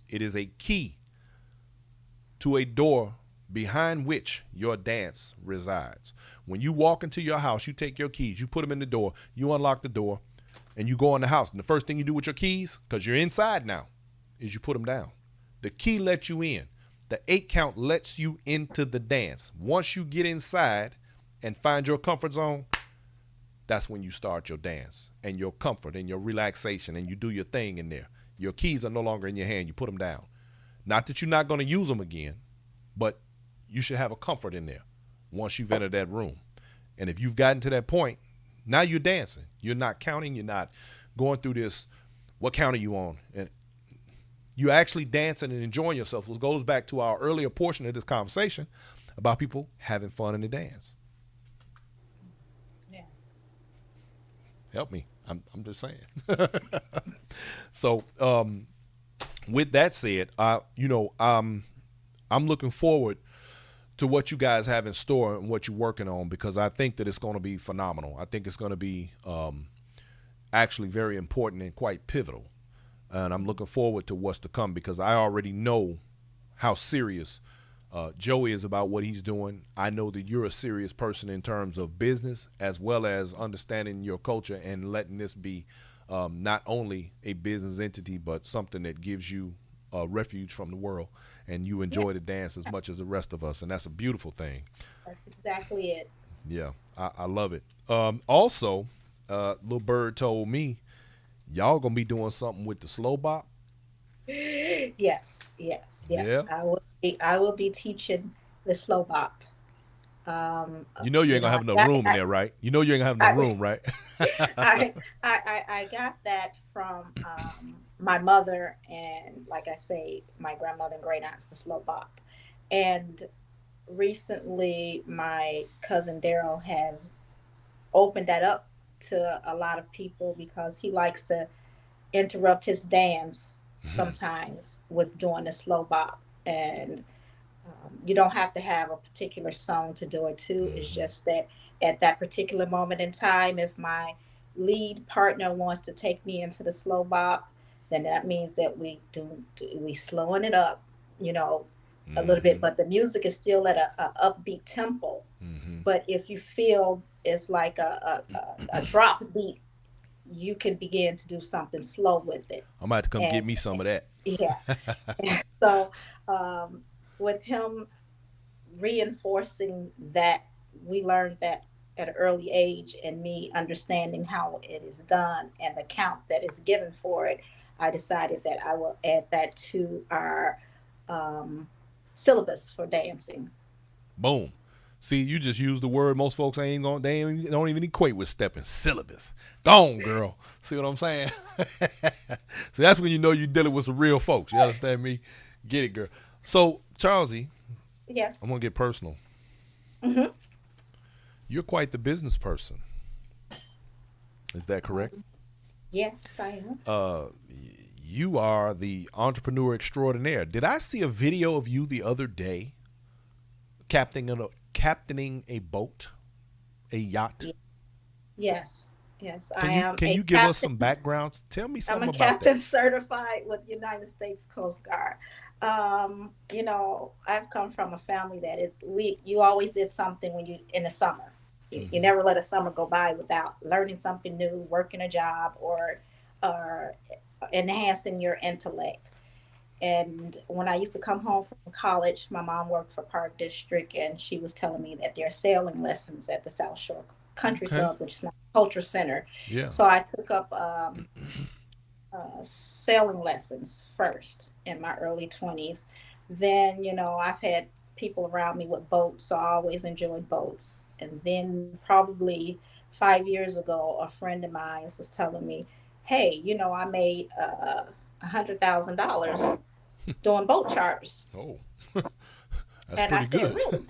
It is a key to a door behind which your dance resides. When you walk into your house, you take your keys, you put them in the door, you unlock the door, and you go in the house. And the first thing you do with your keys, because you're inside now, is you put them down. The key lets you in. The 8 count lets you into the dance. Once you get inside and find your comfort zone, that's when you start your dance and your comfort and your relaxation, and you do your thing in there. Your keys are no longer in your hand. You put them down. Not that you're not going to use them again, but you should have a comfort in there once you've entered that room. And if you've gotten to that point, now you're dancing. You're not counting. You're not going through this, what count are you on? And you're actually dancing and enjoying yourself, which goes back to our earlier portion of this conversation about people having fun in the dance. Yes. Help me. I'm just saying. So, with that said, I'm looking forward to what you guys have in store and what you're working on, because I think that it's going to be phenomenal. I think it's going to be actually very important and quite pivotal. And I'm looking forward to what's to come, because I already know how serious Joey is about what he's doing. I know that you're a serious person in terms of business, as well as understanding your culture and letting this be not only a business entity, but something that gives you refuge from the world, and you Yeah, enjoy the dance as much as the rest of us. And that's a beautiful thing. that's exactly it. Yeah, I love it. Also, Little Bird told me y'all gonna be doing something with the slow bop. Yes, yes, yes. Yeah. I will be teaching the slow bop. You know you ain't gonna have enough room in there, right? You know you ain't gonna have enough I, room, right? I got that from my mother and, like I say, my grandmother and great aunts, the slow bop. And recently, my cousin Daryl has opened that up to a lot of people because he likes to interrupt his dance sometimes with doing the slow bop. And you don't have to have a particular song to do it too. It's Mm-hmm. just that at that particular moment in time, if my lead partner wants to take me into the slow bop, then that means that we slowing it up, you know, a little Mm-hmm. bit, but the music is still at a upbeat tempo. Mm-hmm. But if you feel it's like a drop beat, you can begin to do something slow with it. I'm about to come And get me some of that. yeah, so um, with him reinforcing that, we learned that at an early age, and me understanding how it is done and the count that is given for it, I decided that I will add that to our um, syllabus for dancing. Boom. See, you just use the word most folks ain't going. Don't even equate with stepping syllabus. Gone, girl. See what I'm saying? So that's when you know you're dealing with some real folks. You understand me? Get it, girl. So Charlsie, I'm Yes. gonna get personal. Hmm. You're quite the business person. Is that correct? Yes, I am. You are the entrepreneur extraordinaire. Did I see a video of you the other day captaining a boat, a yacht? Ye- Yes, yes, Can I you am can a you give us captain. some background? Tell me I'm a something about that. captain certified with United States Coast Guard. I've come from a family that is we you always did something when you in the summer. You Hmm. never let a summer go by without learning something new, working a job, or enhancing your intellect. And when I used to come home from college, my mom worked for Park District, and she was telling me that there are sailing lessons at the South Shore Country Okay. Club, which is now a culture center. Yeah. So I took up sailing lessons first in my early 20s. Then, I've had people around me with boats, so I always enjoyed boats. And then, probably 5 years ago, a friend of mine was telling me, hey, I made $100,000 doing boat charters. Oh, that's And I pretty said, good. really?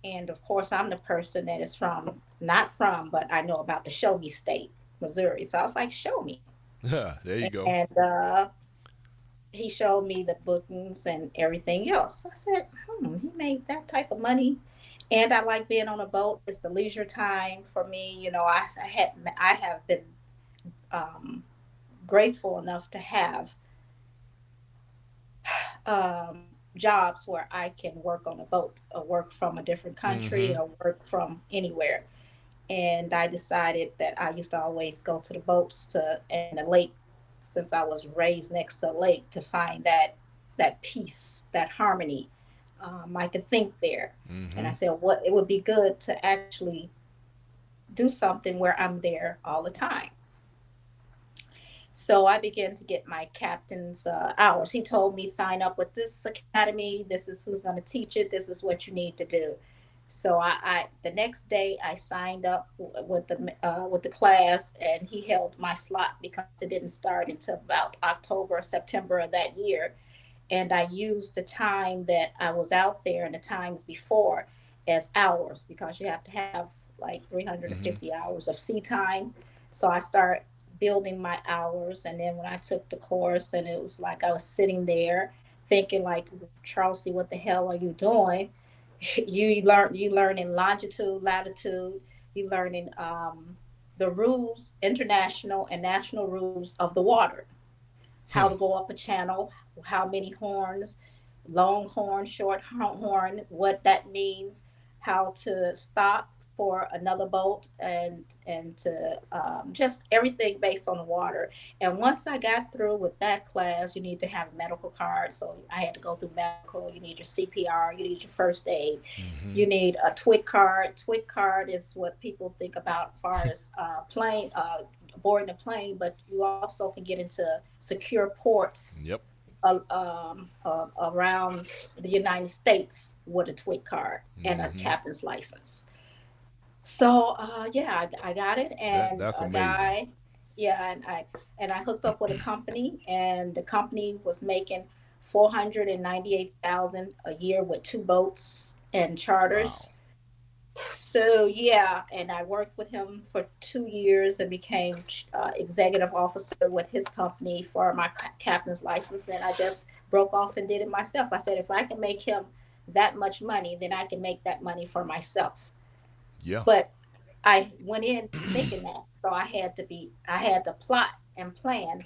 And of course, I'm the person that is from, not from, but I know about the Show Me State, Missouri. So I was like, show me. Yeah, there you go. And he showed me the bookings and everything else. I said, he made that type of money. And I like being on a boat. It's the leisure time for me. I have been um, grateful enough to have jobs where I can work on a boat or work from a different country Mm-hmm. or work from anywhere. And I decided that I used to always go to the boats to and the lake, since I was raised next to a lake, to find that peace, that harmony. I could think there, and Mm-hmm. I said, "What it would be good to actually do something where I'm there all the time." So I began to get my captain's hours. He told me sign up with this academy. This is who's going to teach it. This is what you need to do. So I the next day I signed up with the class, and he held my slot because it didn't start until about October or September of that year. And I used the time that I was out there and the times before as hours, because you have to have like Mm-hmm. 350 hours of sea time. So I started building my hours, and then when I took the course, and it was like I was sitting there thinking like, Charlsie, what the hell are you doing? You learn in longitude, latitude, you learn in the rules, international and national rules of the water, how Hmm. to go up a channel, how many horns, long horn, short horn, what that means, how to stop for another boat, and to just everything based on the water. And once I got through with that class, you need to have a medical card. So I had to go through medical. You need your CPR. You need your first aid. Mm-hmm. You need a TWIC card. TWIC card is what people think about as far as plane boarding a plane, but you also can get into secure ports Yep. around the United States with a TWIC card and a Mm-hmm. captain's license. So yeah, I got it, and That's a amazing. guy, yeah, and I hooked up with a company, and the company was making 498,000 a year with two boats and charters. Wow. So yeah, and I worked with him for 2 years and became executive officer with his company for my captain's license. And I just broke off and did it myself. I said, if I can make him that much money, then I can make that money for myself. Yeah. But I went in thinking that, so I had to plot and plan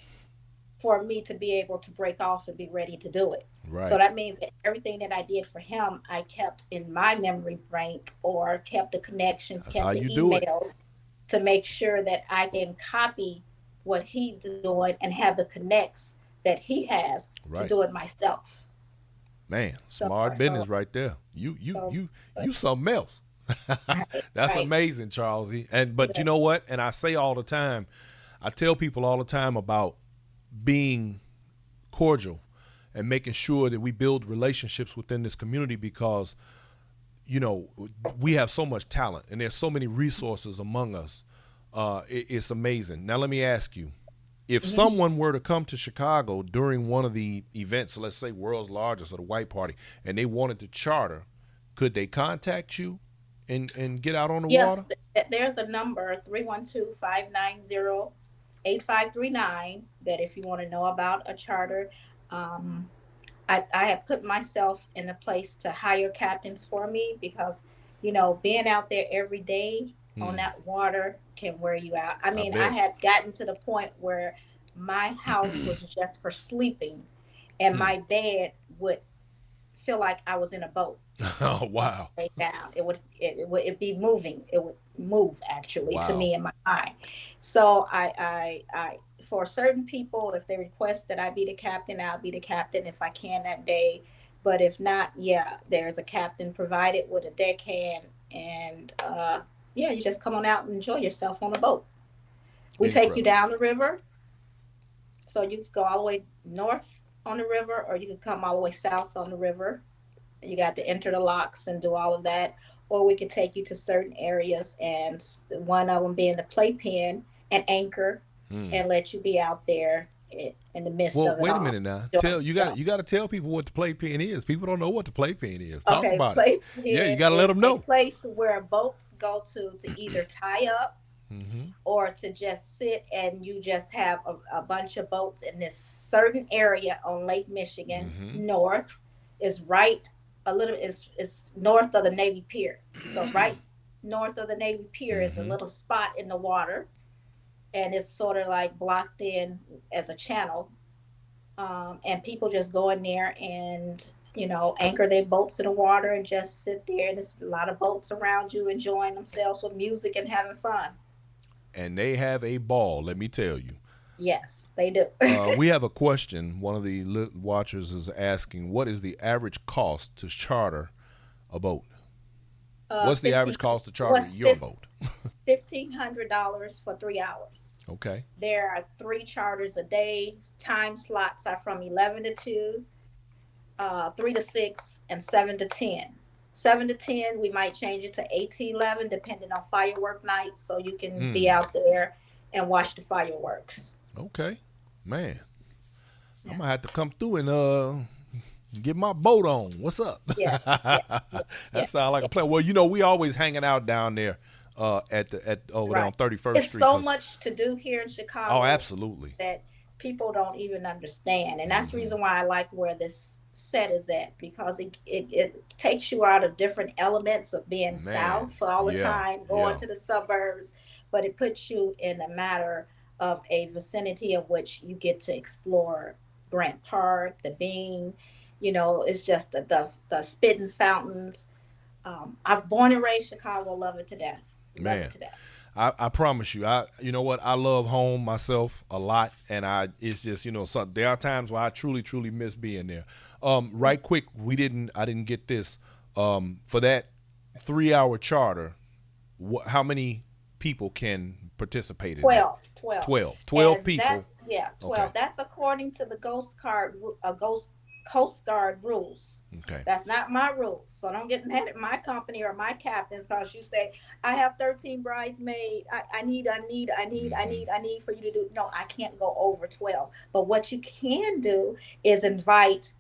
for me to be able to break off and be ready to do it. So Right. that means that everything that I did for him, I kept in my memory bank or kept the connections, That's how kept the you do it. emails to make sure that I can copy what he's doing and have the connects that he has to Right. do it myself. Man, So, smart so, business right there. You you so, you but, you something else. right, That's right. amazing, Charlsie. And but you know Yes. what? And I say all the time, I tell people all the time about being cordial and making sure that we build relationships within this community because you know we have so much talent and there's so many resources among us. It's amazing. Now let me ask you, if Mhm. someone were to come to Chicago during one of the events, let's say World's Largest or the White Party, and they wanted to charter, could they contact you and get out on the Yes, water? there's a number 312-590-8539 that if you want to know about a charter, um, I have put myself in a place to hire captains for me because, being out there every day on Hmm. that water can wear you out. I I mean, I bet. had gotten to the point where my house was just for sleeping, and Hmm. my bed would feel like I was in a boat Oh once wow. I lay down. It'd be moving. It would move actually to Wow. me in my mind. So for certain people, if they request that I be the captain, I'll be the captain if I can that day. But if not, yeah, there's a captain provided with a deckhand, and yeah, you just come on out and enjoy yourself on a boat. We take you Incredible. down the river, so you could go all the way north on the river, or you could come all the way south on the river. You got to enter the locks and do all of that, or we could take you to certain areas, and one of them being the playpen and anchor, Hmm. and let you be out there in the midst Well, of it wait a all. minute now. Enjoying Tell you got yourself. you got to tell people what the playpen is. People don't know what the playpen is. Talk Okay, about it. Yeah, you playpen got to let is them a know. place where boats go to either tie up Hmm. or to just sit, and you just have a bunch of boats in this certain area on Lake Michigan. Hmm. North is right a little is north of the Navy Pier. So right north of the Navy Pier is a Hmm. little spot in the water, and it's sort of like blocked in as a channel. And people just go in there and anchor their boats in the water and just sit there. And there's a lot of boats around you enjoying themselves with music and having fun. And they have a ball. Let me tell you. Yes, they do. We have a question. One of the watchers is asking, "What is the average cost to charter a boat? What's the 15 average cost to charter was your boat?" $1,500 for 3 hours. Okay. There are three charters a day. Time slots are from 11 to 2, 3 to 6, and 7 to 10. 7 to 10, we might change it to 8 to 11, depending on firework nights, so you can be Hmm. out there and watch the fireworks. Okay. Man, I'm Yeah. gonna have to come through and get my boat on. What's up? Yes, yes, yes, That yes, sounds like a yes. plan. Well, we always hanging out down there at over there on Right. 31st It's Street. so Cause much to do here in oh, Chicago absolutely. that people don't even understand. And that's the Hmm. reason why I like where this set is at, because it takes you out of different elements of being Man, south all the yeah, time, going yeah. to the suburbs, but it puts you in a matter of a vicinity of which you get to explore Grant Park, the Bean, it's just the spitting fountains. I've born and raised Chicago, love it to death. Love it Man, to death. I promise you, you know what, I love home myself a lot, and it's just there are times where I truly miss being there. Right quick, I didn't get this. For that 3 hour charter, how many people can participate in that? 12, 12. 12 And people. that's, yeah, Okay. 12. That's according to the Ghost Coast Guard rules. Okay. That's not my rules. So don't get mad at my company or my captains because you say, I have 13 bridesmaids. Hmm. I need for you to do. No, I can't go over 12. But what you can do is invite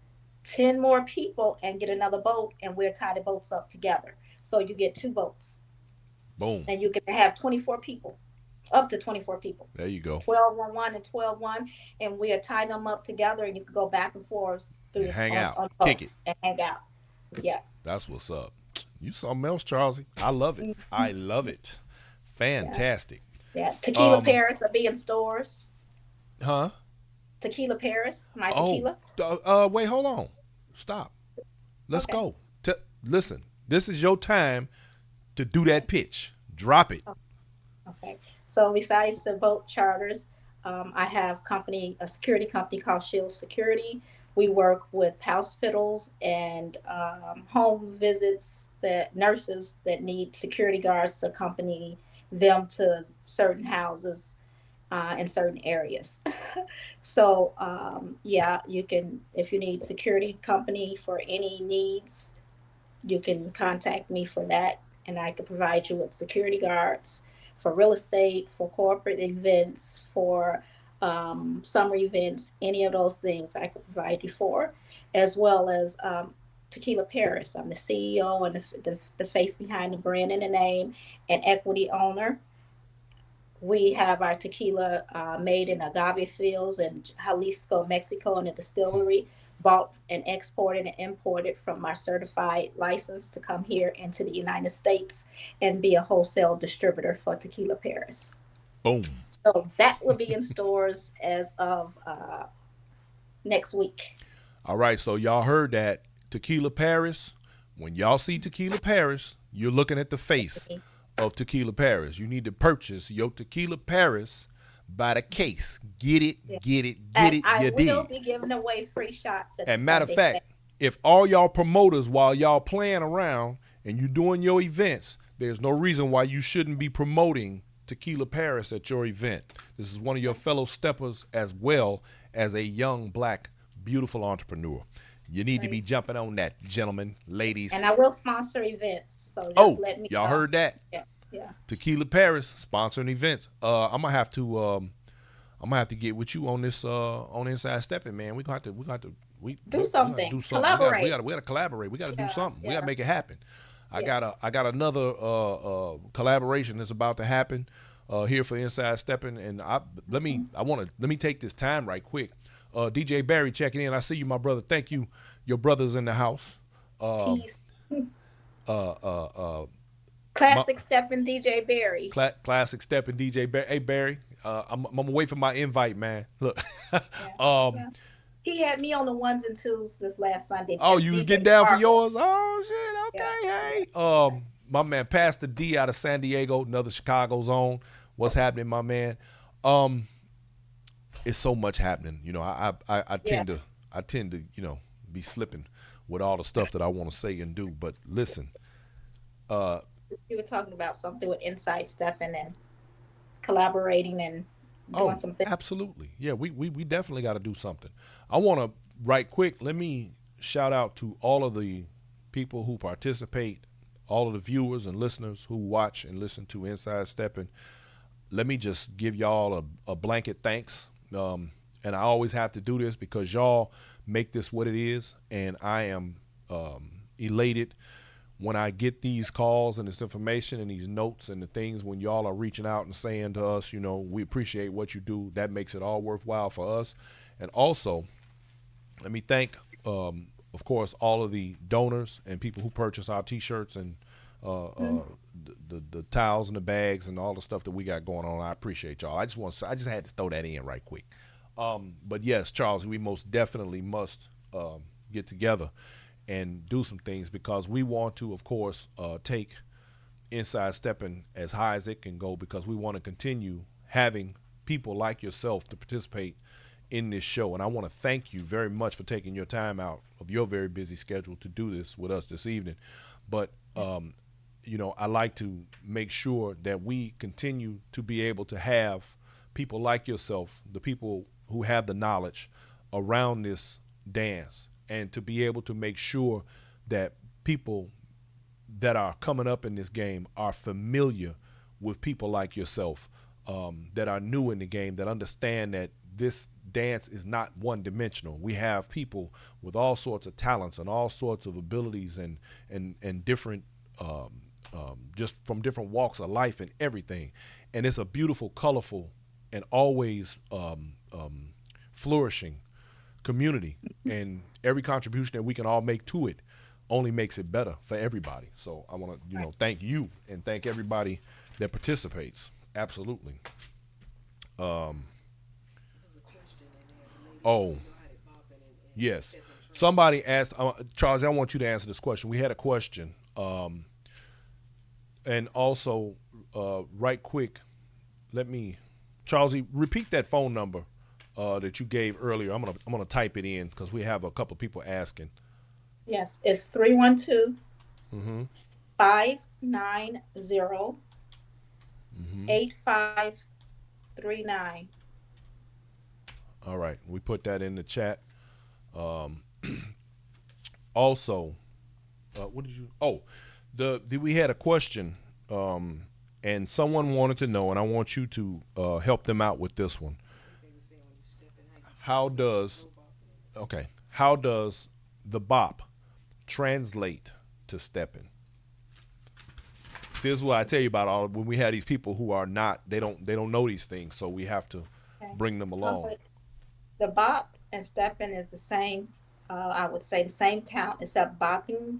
10 more people and get another boat, and we'll tie the boats up together. So you get two boats, Boom. and you can have 24 people, up to 24 people. There you go. 12 on one and 12 one, and we'll tie them up together, and you can go back and forth You through hang out, on kick it. boats and hang out. Yeah. That's what's up. You something else, Charlsie. I love it. I love it. Yeah. Fantastic. Yeah. Tequila Um, Paris will be in stores. huh? Tequila Paris, my Oh, tequila. wait, hold on. Stop. Let's Okay. go. Listen, this is your time to do that pitch. Drop it. Okay. So besides the boat charters, I have a security company called Shield Security. We work with hospitals and home visits that nurses that need security guards to accompany them to certain houses in certain areas. So yeah, you can if you need security company for any needs, you can contact me for that, and I can provide you with security guards for real estate, for corporate events, for summer events, any of those things I can provide you for, as well as Tequila Paris. I'm the CEO and the face behind the brand and the name, and equity owner. We have our tequila made in agave fields in Jalisco, Mexico, in a distillery, bought and exported and imported from our certified license to come here into the United States and be a wholesale distributor for Tequila Paris. Boom. So that will be in stores as of next week. All right, so y'all heard that. Tequila Paris. When y'all see Tequila Paris, you're looking at the face of Tequila Paris. You need to purchase your Tequila Paris by the case. Get it, Yeah. get it, get And it. I You will did. be giving away free shots at the And matter of Sunday Fair. fact, if all y'all promoters, while y'all playing around and you doing your events, there's no reason why you shouldn't be promoting Tequila Paris at your event. This is one of your fellow steppers as well as a young, black, beautiful entrepreneur. You need to be jumping on that, gentlemen, ladies. And I will sponsor events, so just Oh, let me y'all know. heard that? Yeah, yeah. Tequila Paris sponsoring events. I'm gonna have to get with you on this on Inside Stepping, man. We got to Do we gotta something. do something. Collaborate. We gotta collaborate. We gotta do Yeah, something. We gotta yeah. make it happen. Yes. I got another collaboration that's about to happen here for Inside Stepping, and let me take this time right quick. DJ Barry checking in. I see you, my brother. Thank you. Your brother's in the house. Peace. Uh, uh, uh, Classic Steppin' DJ Barry. Classic Steppin' DJ Barry. Hey Barry, I'm gonna wait for my invite, man. Look, Yeah, yeah. He had me on the ones and twos this last Sunday. oh, as you was DJ getting down for Marvel. yours? Oh shit, Yeah, okay, yeah. hey. My man Pastor D out of San Diego, another Chicago zone. What's happening, my man? It's so much happening. You know, I tend to be slipping with all the stuff that I want to say and do. But listen, You were talking about something with Inside Steppin' and collaborating and doing something. absolutely. Yeah, we definitely got to do something. I want to, right quick, let me shout out to all of the people who participate, all of the viewers and listeners who watch and listen to Inside Stepping. Let me just give y'all a blanket thanks. And I always have to do this because y'all make this what it is. And I am elated when I get these calls and this information and these notes and the things when y'all are reaching out and saying to us, we appreciate what you do. That makes it all worthwhile for us. And also, let me thank, of course, all of the donors and people who purchase our T-shirts and the towels and the bags and all the stuff that we got going on. I appreciate y'all. I just had to throw that in right quick. But yes, Charles, we most definitely must get together and do some things because we want to, of course, take Inside Stepping as high as it can go because we want to continue having people like yourself to participate in this show. And I want to thank you very much for taking your time out of your very busy schedule to do this with us this evening. But, I like to make sure that we continue to be able to have people like yourself, the people who have the knowledge around this dance, and to be able to make sure that people that are coming up in this game are familiar with people like yourself that are new in the game, that understand that this dance is not one dimensional. We have people with all sorts of talents and all sorts of abilities and different just from different walks of life and everything. And it's a beautiful, colorful, and always flourishing community, and every contribution that we can all make to it only makes it better for everybody. So I want to, thank you and thank everybody that participates. Absolutely. Oh, yes. Somebody asked, Charles, I want you to answer this question. We had a question. And also, right quick, Charlsie, repeat that phone number that you gave earlier. I'm gonna type it in because we have a couple of people asking. Yes, it's 312 Mm-hmm. 590 Mm-hmm. 8539. All right, we put that in the chat. Also, what did you? Oh, we had a question, and someone wanted to know, and I want you to help them out with this one. How does the bop translate to stepping? See, this is what I tell you about when we have these people who are not, they don't know these things, so we have to bring them along. The bop and stepping is the same. I would say the same count, except bopping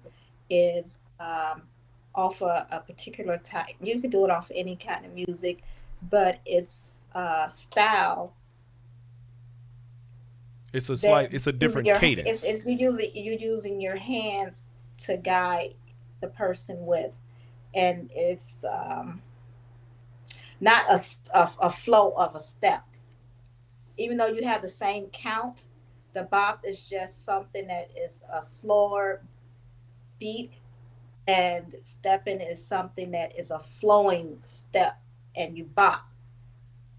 is off a particular type. You could do it off any kind of music, but it's style. It's a different cadence. It's you're using your hands to guide the person with, and it's not a flow of a step. Even though you have the same count, the bop is just something that is a slower beat, and stepping is something that is a flowing step, and you bop.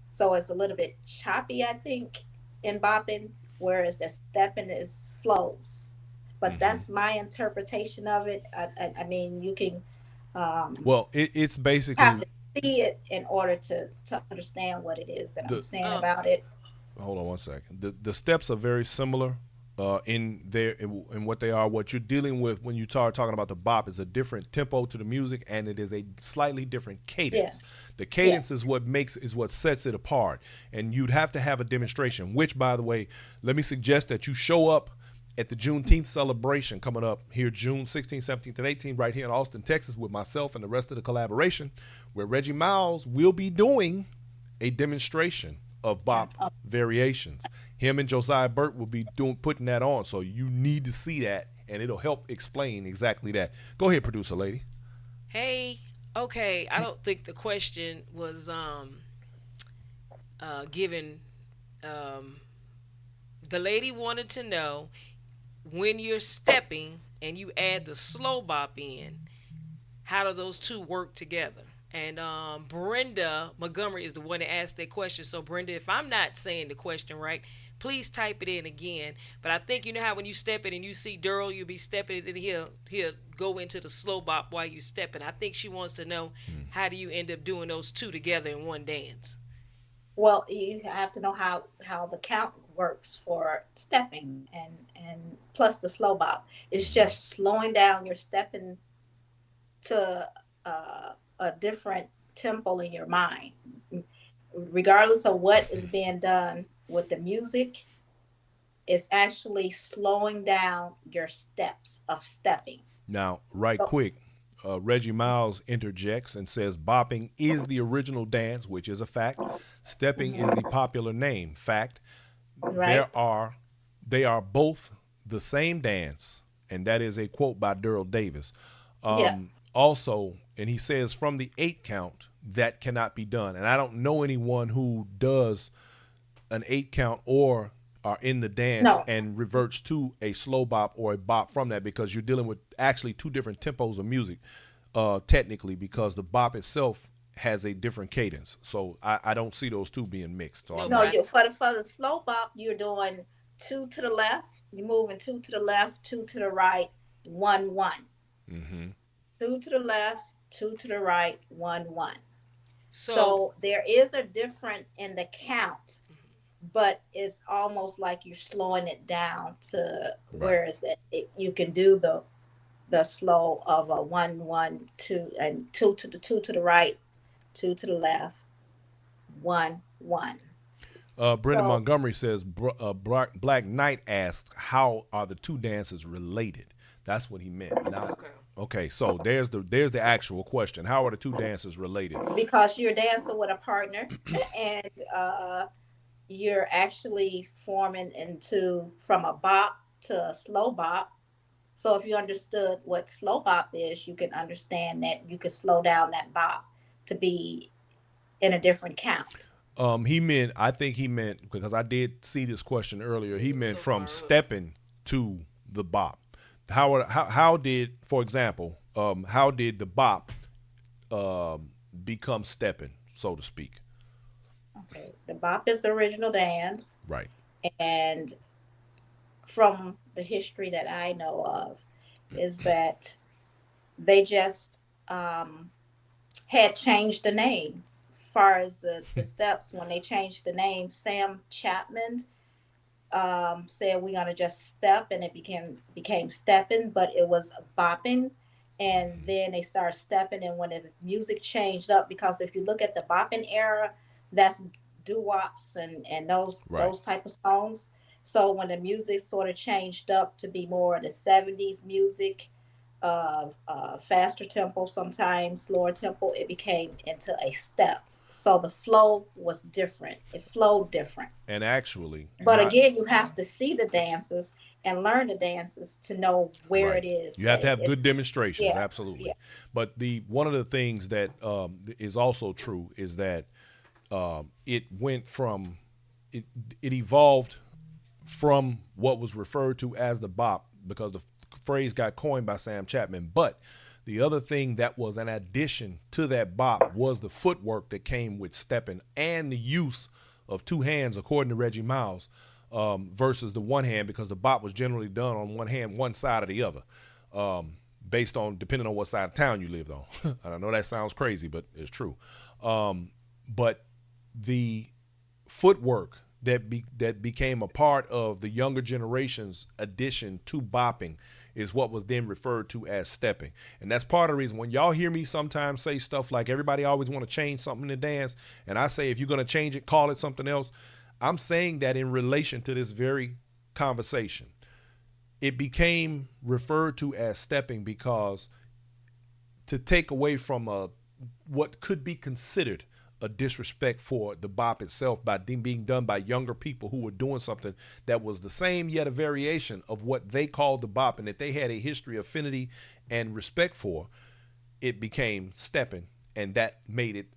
So it's a little bit choppy, I think, in bopping, whereas the stepping is flows. But that's my interpretation of it. I mean, you can. Well, it's basically have to see it in order to understand what it is that I'm saying about it. Hold on one second. The steps are very similar in what they are. What you're dealing with when you start talking about the bop is a different tempo to the music, and it is a slightly different cadence. Yes. The cadence is what sets it apart, and you'd have to have a demonstration. Which, by the way, let me suggest that you show up at the Juneteenth celebration coming up here June 16th, 17th, and 18th right here in Austin, Texas, with myself and the rest of the collaboration, where Reggie Miles will be doing a demonstration of bop variations. Him and Josiah Burt will be putting that on, so you need to see that, and it'll help explain exactly that. Go ahead, producer lady. Hey, okay, I don't think the question was given. The lady wanted to know, when you're stepping and you add the slow bop in, how do those two work together? And Brenda Montgomery is the one that asked that question. So Brenda, if I'm not saying the question right, please type it in again. But I think you know how when you step in and you see Daryl, you'll be stepping and then he'll go into the slow bop while you stepping. I think she wants to know, how do you end up doing those two together in one dance? Well, you have to know how the count works for stepping and plus the slow bop. It's just slowing down your stepping to a different tempo in your mind. Regardless of what is being done with the music, it's actually slowing down your steps of stepping. Now, quick, Reggie Miles interjects and says bopping is the original dance, which is a fact. Stepping is the popular name. Fact. Right. They are both the same dance, and that is a quote by Daryl Davis. Also, and he says from the 8 count, that cannot be done. And I don't know anyone who does an 8 count or are in the dance and reverts to a slow bop or a bop from that, because you're dealing with actually 2 different tempos of music, technically, because the bop itself has a different cadence. So I don't see those two being mixed. So for the slow bop, you're doing 2 to the left, you're moving 2 to the left, 2 to the right, 1 1. 2 to the left, 2 to the right, 1 1. So there is a difference in the count, but it's almost like you're slowing it down to where is that you can do the slow of a 1 1 2 and 2 to the right, 2 to the left, 1 1. Brenda Montgomery says Black Knight asked, how are the two dances related? That's what he meant. Not Okay. okay. So there's the actual question. How are the two dances related? Because you're dancing with a partner, and you're actually forming into from a bop to a slow bop. So if you understood what slow bop is, you can understand that you could slow down that bop to be in a different count. He meant. I think he meant because I did see this question earlier. He You were meant so from far up. stepping to the bop. How did, for example, how did the bop become stepping, so to speak? Okay, the bop is the original dance, Right. and from the history that I know of, is that they just had changed the name. Far as the steps, when they changed the name, Sam Chapman said we're gonna just step, and it became stepping, but it was bopping, and then they started stepping, and when the music changed up, because if you look at the bopping era, that's doo wops and Right. those type of songs. So when the music sort of changed up to be more of the '70s music, of faster tempo, sometimes slower tempo, it became into a step. So the flow was different. It flowed different. And actually, But not again, you have to see the dances and learn the dances to know where right. it is. You have to have good demonstrations, Yeah, absolutely. yeah. But the one of the things that is also true is that it went from it it evolved from what was referred to as the bop because the phrase got coined by Sam Chapman. But the other thing that was an addition to that bop was the footwork that came with stepping and the use of two hands, according to Reggie Miles, versus the one hand because the bop was generally done on one hand, one side or the other, based on depending on what side of town you lived on. And I know that sounds crazy, but it's true. But the footwork that became a part of the younger generation's addition to bopping is what was then referred to as stepping. And that's part of the reason when y'all hear me sometimes say stuff like everybody always want to change something to dance, and I say if you're going to change it, call it something else. I'm saying that in relation to this very conversation. It became referred to as stepping because to take away from what could be considered a disrespect for the bop itself by being done by younger people who were doing something that was the same yet a variation of what they called the bop and that they had a history, affinity, and respect for. It became stepping, and that made it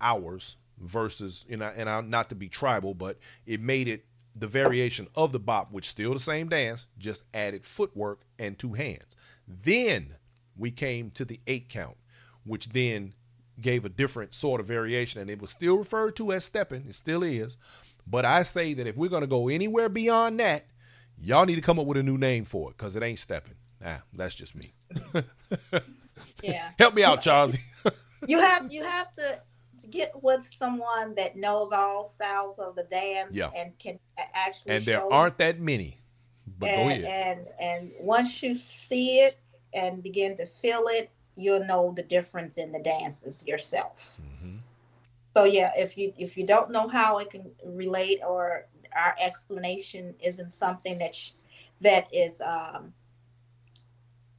ours versus, and not to be tribal, but it made it the variation of the bop, which still the same dance, just added footwork and two hands. Then we came to the 8 count, which then gave a different sort of variation, and it was still referred to as stepping. It still is. But I say that if we're going to go anywhere beyond that, y'all need to come up with a new name for it because it ain't stepping. That's just me. Yeah. Help me out, Charlsie. You have to get with someone that knows all styles of the dance Yeah. and can actually And there show you. aren't that many. But go and ahead. and and once you see it and begin to feel it, you'll know the difference in the dances yourself. Mm-hmm. So yeah, if you don't know how it can relate, or our explanation isn't something that is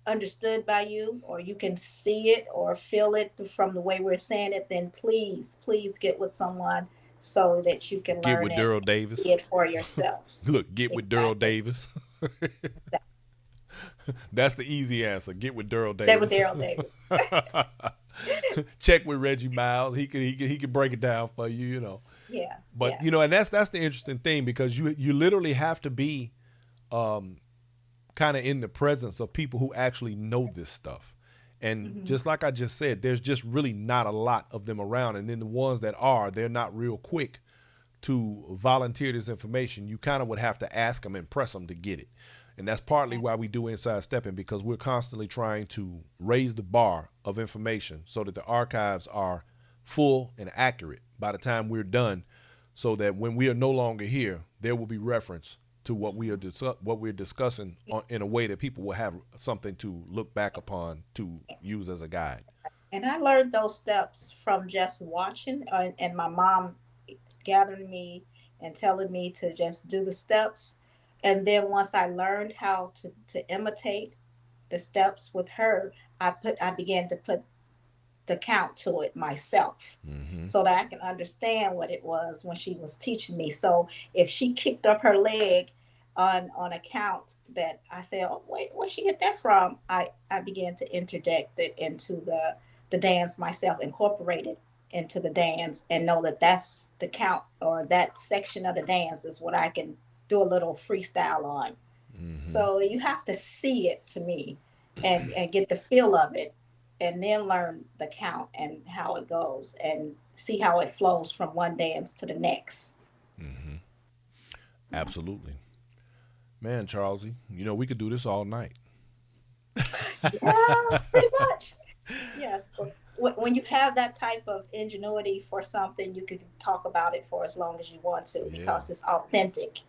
understood by you, or you can see it or feel it from the way we're saying it, then please get with someone so that you can Get learn with it Daryl and see Davis. it for yourselves. Look, get with Daryl Exactly. Davis. That's the easy answer. Get with Daryl That was Davis. Daryl Davis. Check with Reggie Miles. He can break it down for you. Yeah, But yeah. and that's the interesting thing because you literally have to be kind of in the presence of people who actually know this stuff. And Hmm. just like I just said, there's just really not a lot of them around. And then the ones that are, they're not real quick to volunteer this information. You kind of would have to ask them and press them to get it. And that's partly why we do Inside Stepping, because we're constantly trying to raise the bar of information so that the archives are full and accurate by the time we're done, so that when we are no longer here, there will be reference to what we're discussing in a way that people will have something to look back upon to use as a guide. And I learned those steps from just watching, and my mom gathering me and telling me to just do the steps. And then once I learned how to imitate the steps with her, I began to put the count to it myself Mm-hmm. so that I can understand what it was when she was teaching me. So if she kicked up her leg on a count that I said, oh wait, where'd she get that from? I began to interject it into the dance myself, incorporate it into the dance, and know that that's the count, or that section of the dance is what I can do a little freestyle on. Mm-hmm. So you have to see it to me, and get the feel of it, and then learn the count and how it goes, and see how it flows from one dance to the next. Mm-hmm. Absolutely. Man, Charlesy, we could do this all night. Yeah, pretty much. Yes. When you have that type of ingenuity for something, you can talk about it for as long as you want to, Yeah. because it's authentic.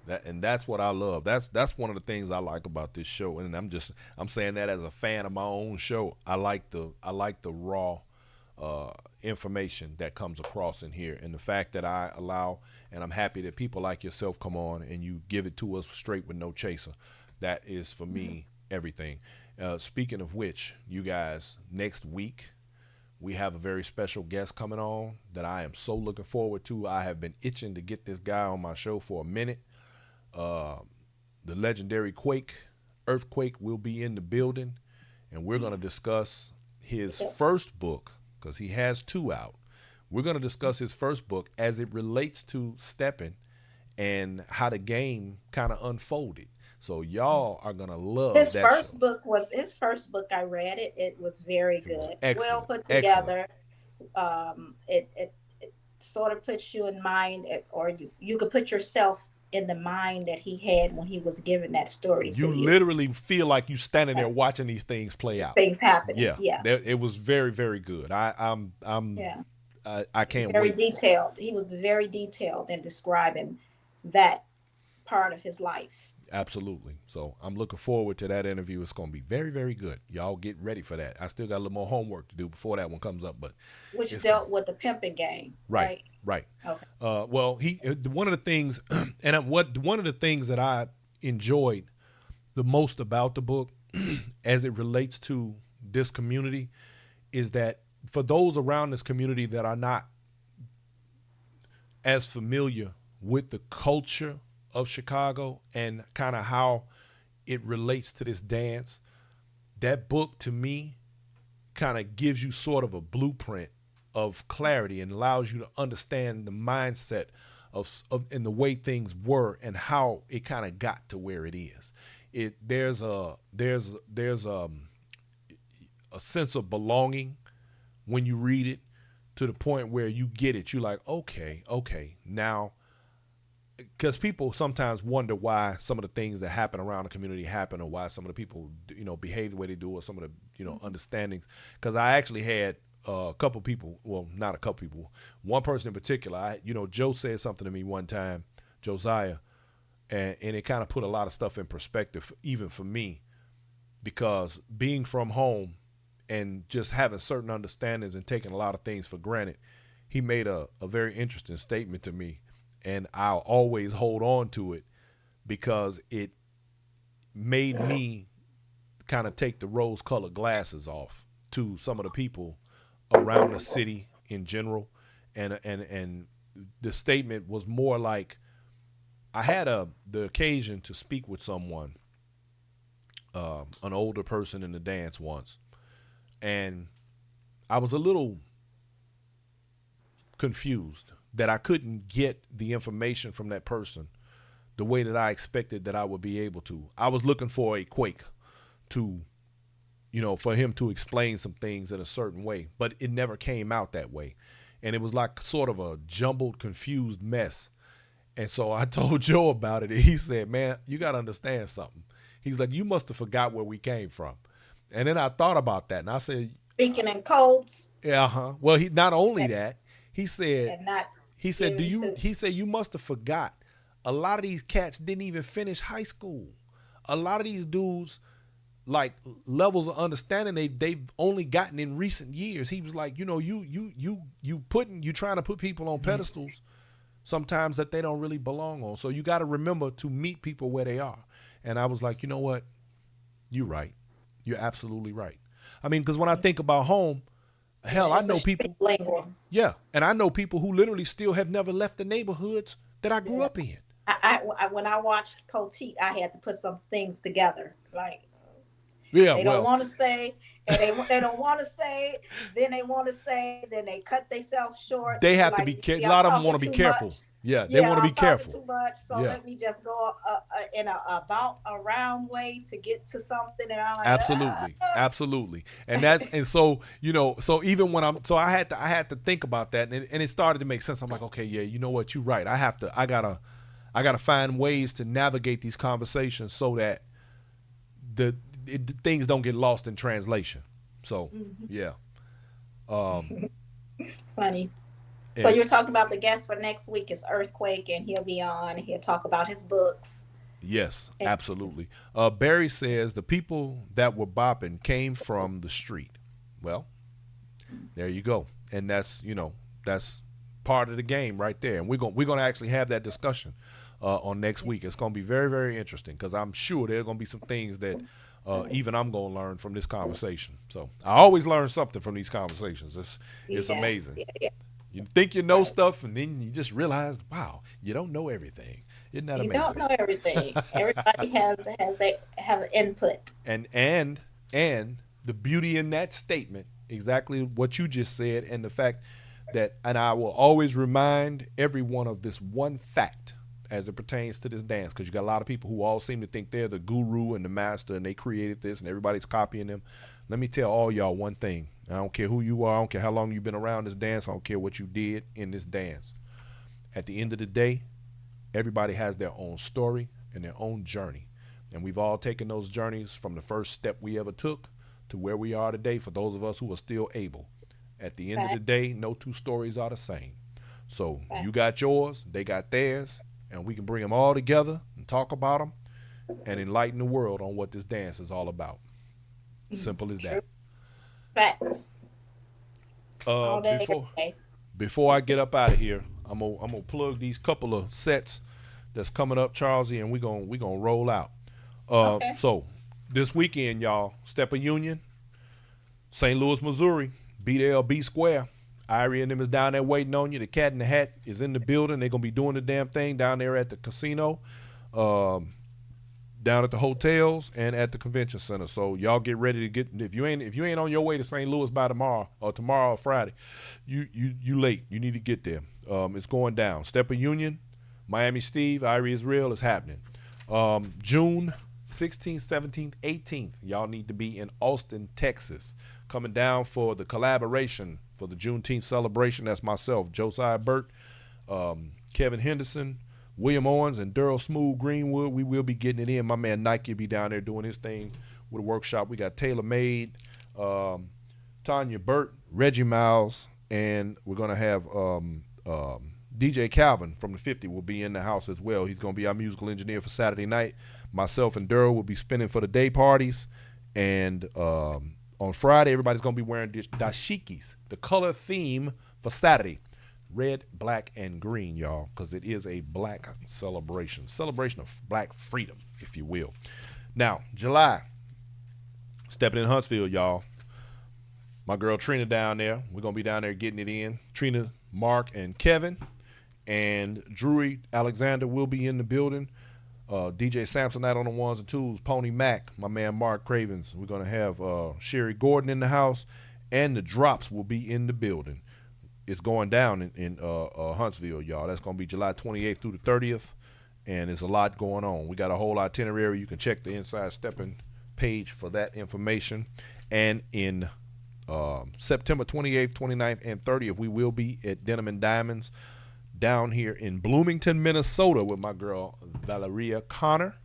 That's what I love. That's one of the things I like about this show, and I'm saying that as a fan of my own show. I like the raw information that comes across in here, and the fact that I allow, and I'm happy that people like yourself come on and you give it to us straight with no chaser. That is for me everything. Speaking of which, you guys, next week we have a very special guest coming on that I am so looking forward to. I have been itching to get this guy on my show for a minute. Uh, the legendary Earthquake will be in the building, and we're going to discuss his first book, because he has two out. We're going to discuss his first book as it relates to Steppin and how the game kind of unfolded. So y'all are going to love His that show. first book was his first book. I read it. It was very It was good, well excellent, put excellent. together. It sort of puts you in mind, or you could put yourself in the mind that he had when he was giving that story You to you. literally feel like you standing there watching these things play out. Things happening. Yeah, Yeah, it was very, very good. yeah. I can't Very wait. detailed. He was very detailed in describing that part of his life, Absolutely. So I'm looking forward to that interview. It's going to be very, very good. Y'all get ready for that. I still got a little more homework to do before that one comes up, but which it's going. dealt with the pimping game, Right, right? right. Okay. Well, he one of the things, and what one of the things that I enjoyed the most about the book, as it relates to this community, is that for those around this community that are not as familiar with the culture of Chicago and kind of how it relates to this dance, that book to me kind of gives you sort of a blueprint of clarity and allows you to understand the mindset of and the way things were and how it kind of got to where it is. There's a sense of belonging when you read it, to the point where you get it. You're like, okay, now, because people sometimes wonder why some of the things that happen around the community happen, or why some of the people behave the way they do, or some of the understandings. Because I actually had a couple people, well, not a couple people, one person in particular. Joe said something to me one time, Josiah, and it kind of put a lot of stuff in perspective, even for me, because being from home and just having certain understandings and taking a lot of things for granted, he made a very interesting statement to me, and I'll always hold on to it because it made me kind of take the rose-colored glasses off to some of the people around the city in general, and the statement was more like, I had the occasion to speak with someone, an older person in the dance once, and I was a little confused that I couldn't get the information from that person the way that I expected that I would be able to. I was looking for a quake to, for him to explain some things in a certain way, but it never came out that way. And it was like sort of a jumbled, confused mess. And so I told Joe about it, and he said, man, you got to understand something. He's like, you must have forgot where we came from. And then I thought about that, and I said, Speaking in codes, yeah, uh-huh. Well, he not only that, he said, and not he said, giving to. he said, you must have forgot. A lot of these cats didn't even finish high school. A lot of these dudes, like, levels of understanding they've only gotten in recent years. He was like, you trying to put people on pedestals sometimes that they don't really belong on. So you got to remember to meet people where they are. And I was like, you know what? You're right. You're absolutely right. I mean, because when I think about home, Yeah, hell, I it's a know street people. lingo. Yeah, and I know people who literally still have never left the neighborhoods that I grew Yeah. up in. When I watched Cotique, I had to put some things together. Like Yeah, they don't well, want to say, and they don't want to say. Then they want to say. Then they cut themselves short. they have to Like be. A maybe I'm lot of them want talking to be too careful. much. Yeah, they Yeah, want to be I'm talking careful. too much. So Yeah, let me just go in a about around way to get to something. And I'm like, absolutely, absolutely. And so so even when I had to think about that, and it started to make sense. I'm like, okay, yeah, you know what, you're right. I gotta find ways to navigate these conversations so that the things don't get lost in translation. So Mhm. yeah, um, Funny. So and you're talking about the guest for next week is Earthquake, and he'll be on. He'll talk about his books. yes, And absolutely. Barry says the people that were bopping came from the street. Well, there you go, and that's part of the game right there. And we're gonna actually have that discussion on next week. It's gonna be very very interesting because I'm sure there are gonna be some things that even I'm gonna learn from this conversation. So I always learn something from these conversations. It's yeah, amazing. yeah, yeah. You think you know Right. stuff, and then you just realize, wow, you don't know everything. Isn't that You don't amazing? know everything. Everybody has they have input. And the beauty in that statement, exactly what you just said, and the fact that, and I will always remind everyone of this one fact as it pertains to this dance, because you got a lot of people who all seem to think they're the guru and the master, and they created this, and everybody's copying them. Let me tell all y'all one thing. I don't care who you are. I don't care how long you've been around this dance. I don't care what you did in this dance. At the end of the day, everybody has their own story and their own journey. And we've all taken those journeys from the first step we ever took to where we are today for those of us who are still able. At the end of Right, the day, no two stories are the same. So right. you got yours, they got theirs, and we can bring them all together and talk about them and enlighten the world on what this dance is all about. Simple as True that. facts. Uh, All day, every before day. before I get up out of here, I'm gonna plug these couple of sets that's coming up, Charlsie, and we gonna roll out. Okay. So this weekend, y'all, Steppin Union, St. Louis, Missouri, BLB Square. Irie and them is down there waiting on you. The Cat in the Hat is in the building. They're gonna be doing the damn thing down there at the casino, um, down at the hotels, and at the convention center. So y'all get ready to get. If you ain't on your way to St. Louis by tomorrow or Friday, you late. You need to get there. It's going down. Steppin Union, Miami Steve, Irie is real. Is happening. June 16th, 17th, 18th. Y'all need to be in Austin, Texas. Coming down for the collaboration for the Juneteenth celebration. That's myself, Josiah Burt, Kevin Henderson, William Owens, and Daryl Smooth Greenwood. We will be getting it in. My man Nike will be down there doing his thing with a workshop. We got Taylor Made, Tanya Burt, Reggie Miles, and we're going to have DJ Calvin from the 50 will be in the house as well. He's going to be our musical engineer for Saturday night. Myself and Daryl will be spinning for the day parties. And on Friday, everybody's going to be wearing dashikis, the color theme for Saturday. Red, black, and green, y'all, because it is a black celebration of black freedom, if you will. Now, July, stepping in Huntsville, y'all. My girl Trina down there. We're going to be down there getting it in. Trina, Mark, and Kevin. And Drury Alexander will be in the building. DJ Samsonite on the ones and twos. Pony Mac, my man Mark Cravens. We're going to have Sherry Gordon in the house. And the Drops will be in the building. It's going down in Huntsville, y'all. That's going to be July 28th through the 30th. And there's a lot going on. We got a whole itinerary. You can check the Inside Steppin page for that information. And in September 28th, 29th, and 30th, we will be at Denim and Diamonds down here in Bloomington, Minnesota with my girl Valeria Connor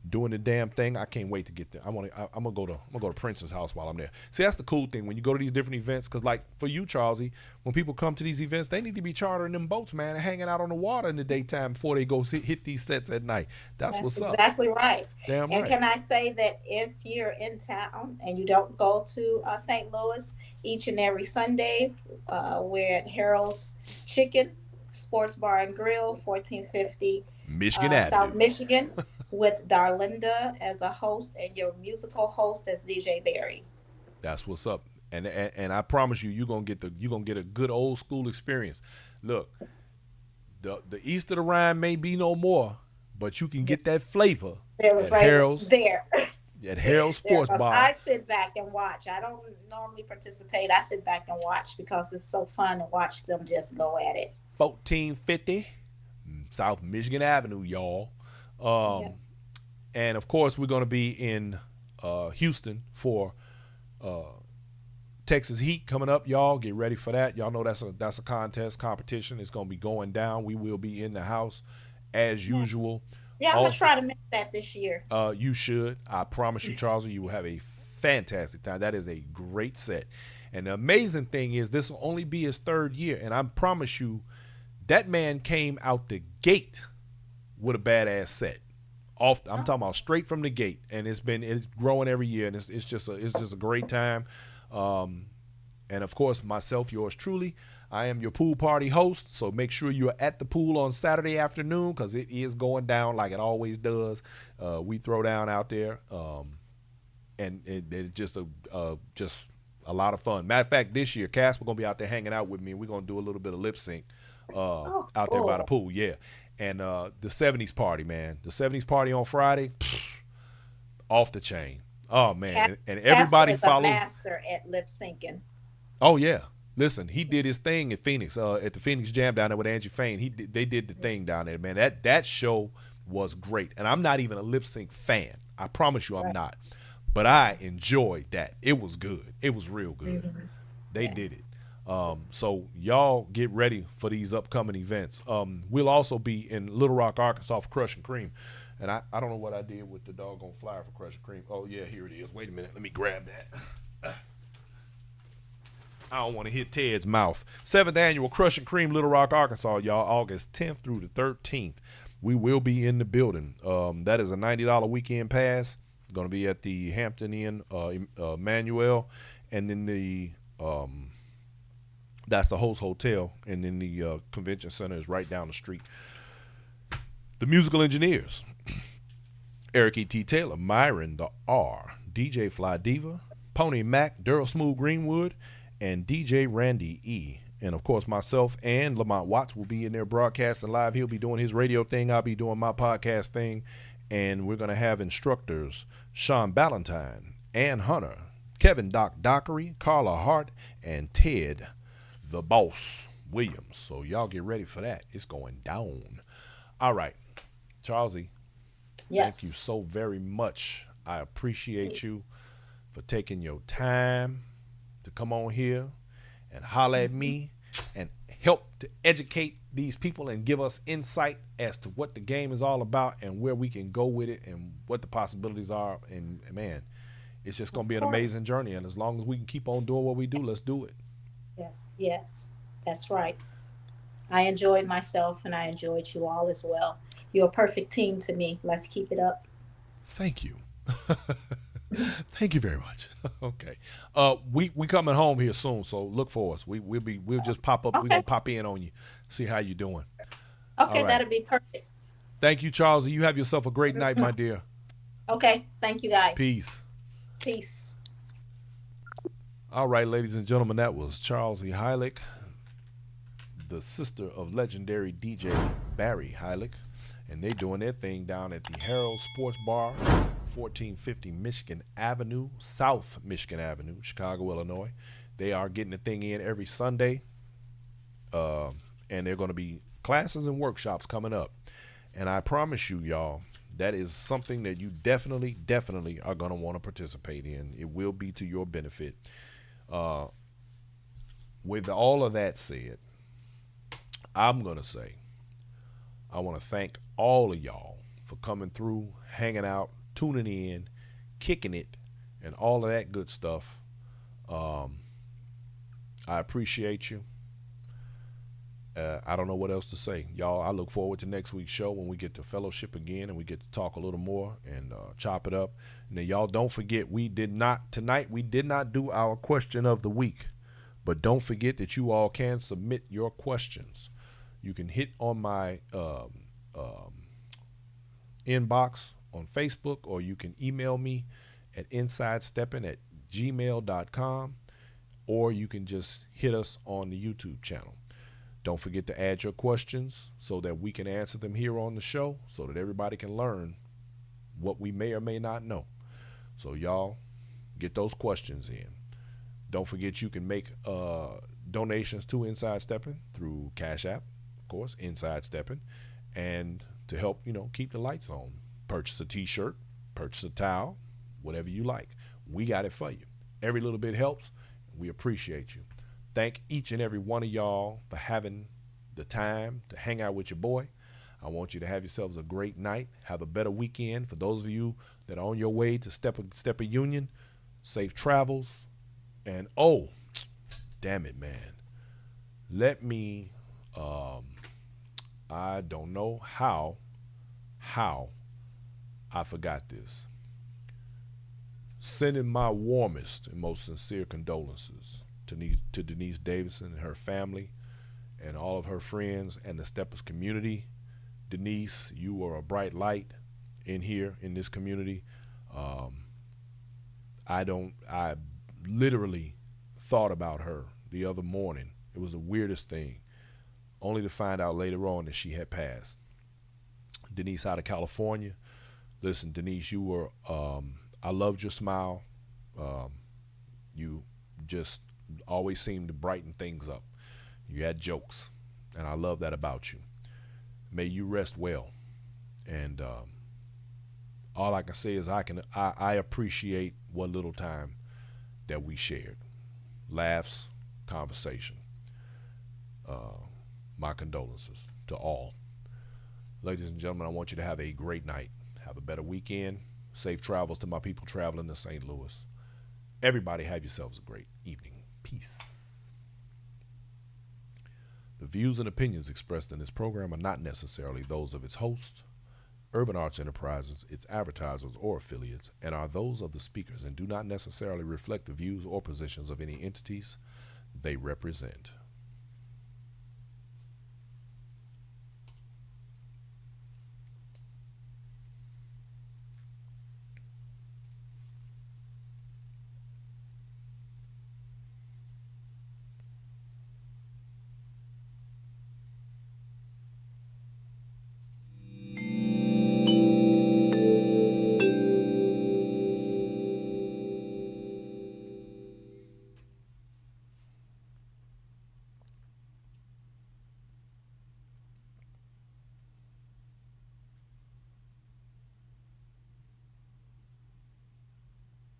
doing the damn thing. I can't wait to get there. I'm gonna go to Prince's house while I'm there. See, that's the cool thing when you go to these different events, because like for you, Charlsie, when people come to these events, they need to be chartering them boats, man, and hanging out on the water in the daytime before they go hit these sets at night. That's That's what's up. exactly right. Damn And right. can I say that if you're in town and you don't go to St. Louis each and every Sunday, we're at Harold's Chicken Sports Bar and Grill, 1450 Michigan South Avenue. Michigan. with Darlinda as a host and your musical host as DJ Barry. That's what's up. And I promise you, you're gonna get a good old school experience. Look, the east of the Rhine may be no more, but you can get that flavor There was at right Harold's there. Sports Because Bar. I sit back and watch. I don't normally participate. I sit back and watch because it's so fun to watch them just go at it. 1450 South Michigan Avenue, y'all. Yeah. And of course, we're gonna be in Houston for Texas Heat coming up, y'all. Get ready for that. Y'all know that's a competition. It's gonna be going down. We will be in the house as Yeah. usual. Yeah, I'm gonna Also, try to make that this year. you should. I promise you, Charles, you will have a fantastic time. That is a great set. And the amazing thing is, this will only be his third year, and I promise you, that man came out the gate with a badass set. I'm talking about straight from the gate, and it's growing every year, and it's just a great time. And of course, myself, yours truly, I am your pool party host. So make sure you are at the pool on Saturday afternoon, because it is going down like it always does. We throw down out there, and it's just a lot of fun. Matter of fact, this year, Casper gonna be out there hanging out with me, and we're gonna do a little bit of lip sync out there by the Cool. pool. Yeah. And the 70s party, man. The 70s party on Friday, off the chain. Oh man, and Casper everybody is a follows. master at lip syncing. Oh yeah, listen, he did his thing at Phoenix, at the Phoenix Jam down there with Angie Fain. They did the thing down there, man. That show was great, and I'm not even a lip sync fan. I promise you, I'm Right. not. But I enjoyed that. It was good. It was real good. Mhm. They Yeah. did it. So y'all get ready for these upcoming events. We'll also be in Little Rock, Arkansas for Crush and Cream. And I don't know what I did with the doggone flyer for Crush and Cream. Oh yeah, here it is. Wait a minute. Let me grab that. I don't want to hit Ted's mouth. 7th annual Crush and Cream, Little Rock, Arkansas, y'all. August 10th through the 13th. We will be in the building. That is a $90 weekend pass. Going to be at the Hampton Inn, Manuel, and then that's the host hotel, and then the convention center is right down the street. The musical engineers: Eric E.T. Taylor, Myron the R, DJ Fly Diva, Pony Mac, Daryl Smooth Greenwood, and DJ Randy E. And of course, myself and Lamont Watts will be in there broadcasting live. He'll be doing his radio thing. I'll be doing my podcast thing. And we're going to have instructors Sean Ballantyne, Ann Hunter, Kevin Doc Dockery, Carla Hart, and Ted the Boss Williams. So y'all get ready for that. It's going down. All right. Charlsie, Yes. thank you so very much. I appreciate you for taking your time to come on here and holler at me and help to educate these people and give us insight as to what the game is all about and where we can go with it and what the possibilities are. And man, it's just going to be an amazing journey. And as long as we can keep on doing what we do, let's do it. Yes. Yes. That's right. I enjoyed myself and I enjoyed you all as well. You're a perfect team to me. Let's keep it up. Thank you. Thank you very much. Okay. We coming home here soon, so look for us. We'll just pop up. We're Okay. gonna pop in on you, see how you doing. Okay, All right. that'll be perfect. Thank you, Charles. You have yourself a great night, my dear. Okay. Thank you guys. Peace. Peace. All right, ladies and gentlemen, that was Charlsie Hylick, the sister of legendary DJ Barry Heilig, and they doing their thing down at the Harold Sports Bar, 1450 Michigan Avenue, South Michigan Avenue, Chicago, Illinois. They are getting the thing in every Sunday, and they're going to be classes and workshops coming up. And I promise you, y'all, that is something that you definitely are going to want to participate in. It will be to your benefit. With all of that said, I'm going to say I want to thank all of y'all for coming through, hanging out, tuning in, kicking it, and all of that good stuff. I appreciate you. I don't know what else to say. Y'all, I look forward to next week's show when we get to fellowship again and we get to talk a little more and chop it up. And then y'all don't forget, tonight we did not do our question of the week. But don't forget that you all can submit your questions. You can hit on my inbox on Facebook, or you can email me at insidesteppin@gmail.com, or you can just hit us on the YouTube channel. Don't forget to add your questions so that we can answer them here on the show, so that everybody can learn what we may or may not know. So y'all get those questions in. Don't forget you can make donations to Inside Steppin through Cash App, of course, Inside Steppin, and to help, keep the lights on. Purchase a t-shirt, purchase a towel, whatever you like. We got it for you. Every little bit helps. We appreciate you. Thank each and every one of y'all for having the time to hang out with your boy. I want you to have yourselves a great night. Have a better weekend. For those of you that are on your way to Steppin Union, safe travels. And oh, damn it, man. Let me, I don't know how I forgot this. Sending my warmest and most sincere condolences to Denise Davidson and her family and all of her friends and the Steppers community. Denise, you are a bright light in here in this community. I literally thought about her the other morning. It was the weirdest thing, only to find out later on that she had passed. Denise out of California. Listen, Denise, you were, I loved your smile. You just always seemed to brighten things up. You had jokes, and I love that about you. May you rest well. And all I can say is I appreciate what little time that we shared. Laughs, conversation. My condolences to all. Ladies and gentlemen, I want you to have a great night. Have a better weekend. Safe travels to my people traveling to St. Louis. Everybody have yourselves a great evening. Peace. The views and opinions expressed in this program are not necessarily those of its host, Urban Arts Enterprises, its advertisers, or affiliates, and are those of the speakers and do not necessarily reflect the views or positions of any entities they represent.